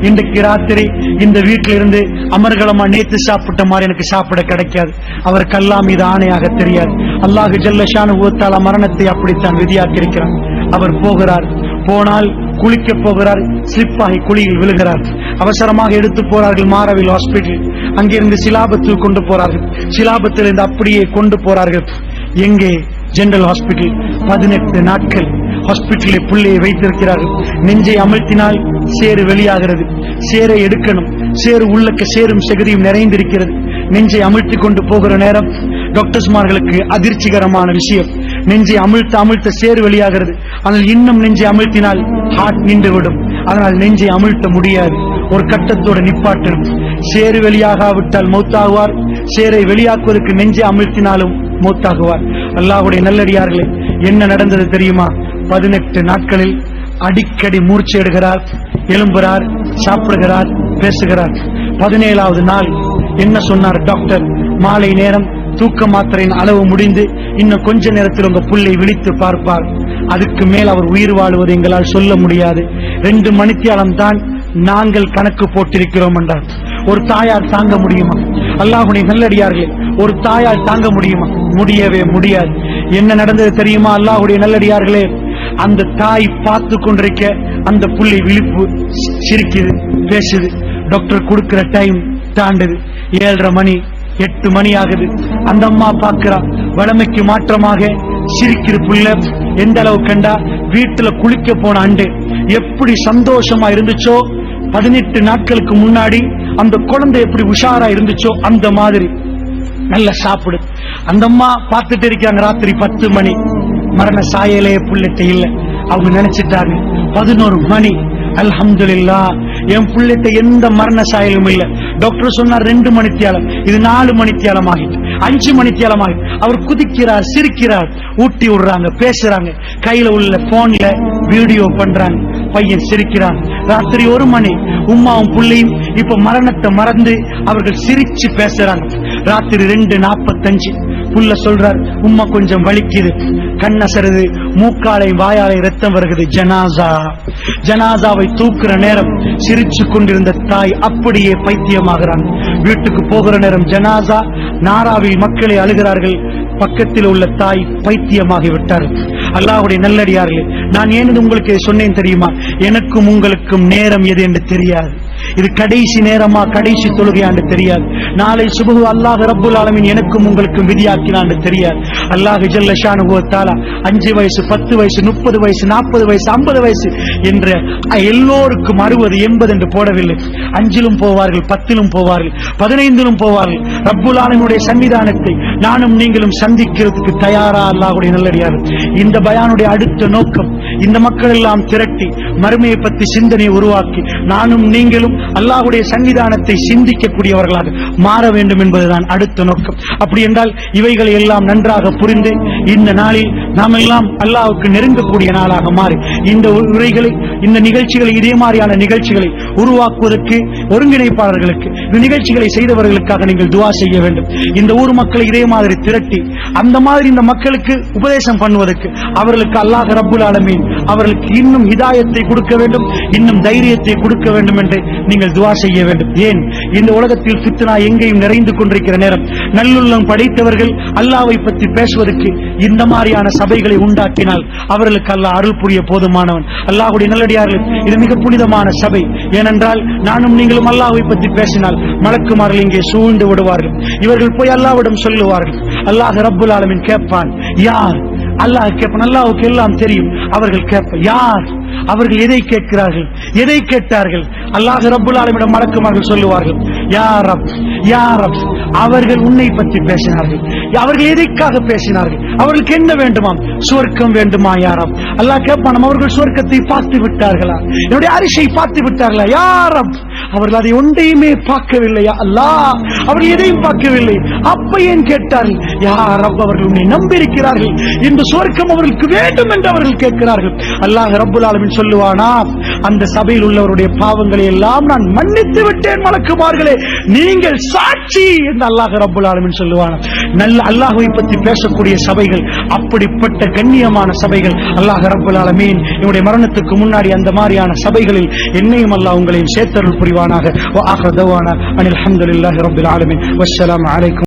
இன்றைக்கு ராத்திரி இந்த வீட்டில இருந்து அமர்கலமா நேத்து சாப்பிட்ட மாதிரி எனக்கு சாப்பிட கிடைக்காது. அவருக்கு அல்லாஹ் மீது ஆணையாக தெரியாது. அல்லாஹ் ஜல்ல ஷானுஹு வ தஆலா மரணத்தை அப்படித்தான் விதியாக்கி இருக்கிறார். அவர் போகிறார், போனால் குளிக்க போகிறார், ஸ்லிப் ஆகி குழியில் விழுகிறார். அவசரமாக எடுத்து போறார்கள் மாரவில் ஹாஸ்பிட்டல். அங்கிருந்து சிலாபத்துக்கு கொண்டு போறார்கள். சிலாபத்திலிருந்து அப்படியே கொண்டு போறார்கள் எங்கே? General hospital. 18 நாட்கள் ஹாஸ்பிட்டலில் புள்ளையை வைத்திருக்கிறார்கள். நெஞ்சை அமழ்த்தினால் சேறு வெளியாகிறது, சேரை எடுக்கணும். சேறு உள்ளக்க சேரும் செகதியும் நிறைந்திருக்கிறது. நெஞ்சை அமிழ்த்தி கொண்டு போகிற நேரம் டாக்டர்ஸ்மார்களுக்கு அதிர்ச்சிகரமான விஷயம், நெஞ்சை அமிழ்த்த சேறு வெளியாகிறது. ஆனால் இன்னும் நெஞ்சை அமிழ்த்தினால் ஹார்ட் நின்றுவிடும். அதனால் நெஞ்சை அமிழ்த்த முடியாது, ஒரு கட்டத்தோடு நிப்பாட்டணும். சேறு வெளியாகாவிட்டால் மௌத்தாகுவார், சேரை வெளியாக்குவதற்கு நெஞ்சை அமிழ்த்தினாலும் மௌத்தாகுவார். அல்லாஹ்வுடைய நல்லடியார்களே, என்ன நடந்தது தெரியுமா? 18 நாட்களில் அடிக்கடி மூர்ச்சை எடுகிறார், எழும்புகிறார், சாப்பிடுகிறார், பேசுகிறார். 17வது நாள் என்ன சொன்னார் டாக்டர்? மாலை நேரம் தூக்க மாத்திரையின் அளவு முடிந்து இன்னும் கொஞ்ச நேரத்தில் உங்க புள்ளை விழித்து பார்ப்பார். அதுக்கு மேல் அவர் உயிர் வாழுவது எங்களால் சொல்ல முடியாது. 2 மணித்தியாலம் தான் நாங்கள் கணக்கு போட்டிருக்கிறோம் என்றார். ஒரு தாயார் தாங்க முடியுமா? அல்லாஹ்வுடைய நல்லடியார்களே, ஒரு தாயார் தாங்க முடியுமா? முடியவே முடியாது. என்ன நடந்தது தெரியுமா? அல்லாஹ்வுடைய நல்லடியார்களே, அந்த தாய் பார்த்து கொண்டிருக்க அந்த புள்ளி விழிப்பு, சிரிக்குது, பேசுது. டாக்டர் கொடுக்கிற டைம் தாண்டுது. 7:30 மணி, 8 மணி ஆகுது. அந்த அம்மா பார்க்கிறா, வளமைக்கு மாற்றமாக சிரிக்கிற புள்ள. எந்த அளவு கண்டா, வீட்டுல குளிக்க போன அண்டு எப்படி சந்தோஷமா இருந்துச்சோ, 18 நாட்களுக்கு முன்னாடி அந்த குழந்தை எப்படி உஷாரா இருந்துச்சோ அந்த மாதிரி நல்ல சாப்பிடு. அந்த அம்மா பார்த்துட்டு இருக்காங்க. ராத்திரி 10 மணி, மரண சாயலே புள்ளட்ட இல்ல. அவங்க நினைச்சிட்டாங்க 11 மணி, அல்ஹம்துலில்லாஹ் என் புள்ளட்ட எந்த மரண சாயலும் இல்ல. டாக்டர் சொன்னார் 2 மணித்தியாலம், இது 4 மணித்தியாலம் ஆகிட்டு, 5 மணித்தியாலம் ஆகிட்டு. அவர் குதிக்கிறார், சிரிக்கிறார், ஊட்டி விடுறாங்க, பேசுறாங்க, கையில உள்ள போன்ல வீடியோ பண்றாங்க, பையன் சிரிக்கிறான். ராத்திரி 1 மணி, உம்மாவும் புள்ளையும் இப்ப மரணத்தை மறந்து அவர்கள் சிரிச்சு பேசுறாங்க. ராத்திரி 2:45 புள்ள சொல்றார், உம்மா கொஞ்சம் வலிக்குது, கண்ணசருது, மூக்காலை வாயாலை ரத்தம் வருகிறது. ஜனாசாவை தூக்குற நேரம் சிரிச்சு கொண்டிருந்த தாய் அப்படியே பைத்தியமாகிறாங்க. வீட்டுக்கு போகிற நேரம் ஜனாசா நாராவில் மக்களை அழுகிறார்கள். பக்கத்தில் உள்ள தாய் பைத்தியமாகி விட்டார். அல்லாஹ்வுடைய நல்லடியார்களே, நான் ஏன் உங்களுக்கு சொன்னேன் தெரியுமா? எனக்கும் உங்களுக்கும் நேரம் எது என்று தெரியாது. இது கடைசி நேரமா, கடைசி தொழுகையாண்டு தெரியாது. நாளை சுபஹு அல்லாஹ் ரப்புல் ஆலமீன் எனக்கும் உங்களுக்கும் விதியாக்கினான்னு தெரியாது. அல்லாஹ் ஜல்ல ஷானுஹு வ தஆலா 5 வயசு, 10 வயசு, 30 வயசு, 40 வயசு, 50 வயசு என்ற எல்லோருக்கும் 60, 80 என்று போடவில்லை. 5லும் போவார்கள், 10லும் போவார்கள், 15லும் போவார்கள். ரப்புல் ஆலமீனுடைய சன்னிதானத்தை நானும் நீங்களும் சந்திக்கிறதுக்கு தயாரா? அல்லாஹ்வுடைய நல்லடியார், இந்த பயானுடைய அடுத்த நோக்கம் இந்த மக்கள் எல்லாம் திரட்டி மறுமையை பற்றி சிந்தனை உருவாக்கி நானும் நீங்களும் அல்லாஹ்வுடைய சன்னிதானத்தை சிந்திக்கக்கூடியவர்களாக மாற வேண்டும் என்பதுதான் அடுத்த நோக்கம். அப்படி என்றால் இவைகளை எல்லாம் நன்றாக புரிந்து இந்த நாளில் நாம் எல்லாம் அல்லாஹ்வுக்கு நெருங்கக்கூடிய நாளாக மாறி இந்த உரைகளை, இந்த நிகழ்ச்சிகளை, இதே மாதிரியான நிகழ்ச்சிகளை உருவாக்குவதற்கு ஒருங்கிணைப்பாளர்களுக்கு, இந்த நிகழ்ச்சிகளை செய்தவர்களுக்காக நீங்கள் துஆ செய்ய வேண்டும். இந்த ஊர் மக்களை இதே மாதிரி திரட்டி அந்த மாதிரி இந்த மக்களுக்கு உபதேசம் பண்ணுவதற்கு அவர்களுக்கு அல்லாஹ் ரப்புல் ஆலமீன் அவர்களுக்கு இன்னும் ஹிதாயத்தை கொடுக்க வேண்டும், இன்னும் தைரியத்தை கொடுக்க வேண்டும் என்று நீங்கள் துஆ செய்ய வேண்டும். ஏன் இந்த உலகத்தில் ஃபித்னா எங்கேயும் நிறைந்து கொண்டிருக்கிற நேரம் நல்லுள்ளம் படைத்தவர்கள் அல்லாஹ்வை பற்றி பேசுவதற்கு இந்த மாதிரியான சபைகளை உண்டாக்கினால் அவர்களுக்கு அல்லாஹ் அருள் புரிய போதுமானவன். அல்லாஹ்வுடைய நல்லடியார்கள், இது மிக புனிதமான சபை. ஏனென்றால் நானும் நீங்களும் அல்லாஹ்வை பற்றி பேசினால் மலக்குமார்கள் இங்கே சூழ்ந்து விடுவார்கள். இவர்கள் போய் அல்லாஹ்விடம் சொல்லுவார்கள். அல்லாஹ் ரப்புல் ஆலமீன் கேட்பான், யார்? அல்லாஹ் கேட்பான். அல்லாஹ்வுக்கு எல்லாம் தெரியும். அவர்கள் கேட்பார், யார்? அவர்கள் எதை கேட்கிறார்கள், எதை கேட்டார்கள்? அல்லாஹ் ரப்புல் ஆலமீனிடம் மலக்குமார்கள் சொல்லுவார்கள், யா ரப், யா ரப். அவர்கள் உன்னை பற்றி பேசினார்கள். அவர்கள் எதற்காக பேசினார்கள்? அவர்களுக்கு என்ன வேண்டுமாம்? சுவர்க்கம் வேண்டுமா யா ரப்? அல்லாஹ் கேட்பான், அவர்கள் சுவர்க்கத்தை பார்த்து விட்டார்களா? என்னுடைய அரிசை பார்த்து விட்டார்களா? யா ரப், அவர்கள் அதை ஒன்றையுமே பார்க்கவில்லையா அல்லாஹ்? அவர்கள் எதையும் பார்க்கவில்லை. அப்ப ஏன் கேட்டார்கள்? யா ரப், அவர்கள் உன்னை நம்பியிருக்கிறார்கள், இந்த சுவர்க்கம் அவர்களுக்கு வேண்டும் என்று அவர்கள் கேட்கிறார்கள். அல்லாஹ் ரப்புல் ஆலமீன் சொல்லுவானா, அந்த சபையில் உள்ளவருடைய பாவங்களை எல்லாம் நான் மன்னித்து விட்டேன் மலக்குமார்களே, நீங்கள் சாட்சி என்று அல்லாஹ் ரப்புல் ஆலமீன் சொல்லுவானா. நல்ல அல்லாஹ்வை பற்றி பேசக்கூடிய சபைகள், அப்படிப்பட்ட கண்ணியமான சபைகள். அல்லாஹ் ரப்புல் ஆலமீன் என்னுடைய மரணத்துக்கு முன்னாடி அந்த மாதிரியான சபைகளில் என்னையும் அல்லாஹ் உங்களையும் சேர்த்தருள் புரிவானாக. வ ஆகிரு தஅவானா அனில் ஹம்துலில்லாஹி ரப்பில் ஆலமீன். வஸ்ஸலாமு அலைக்கும்.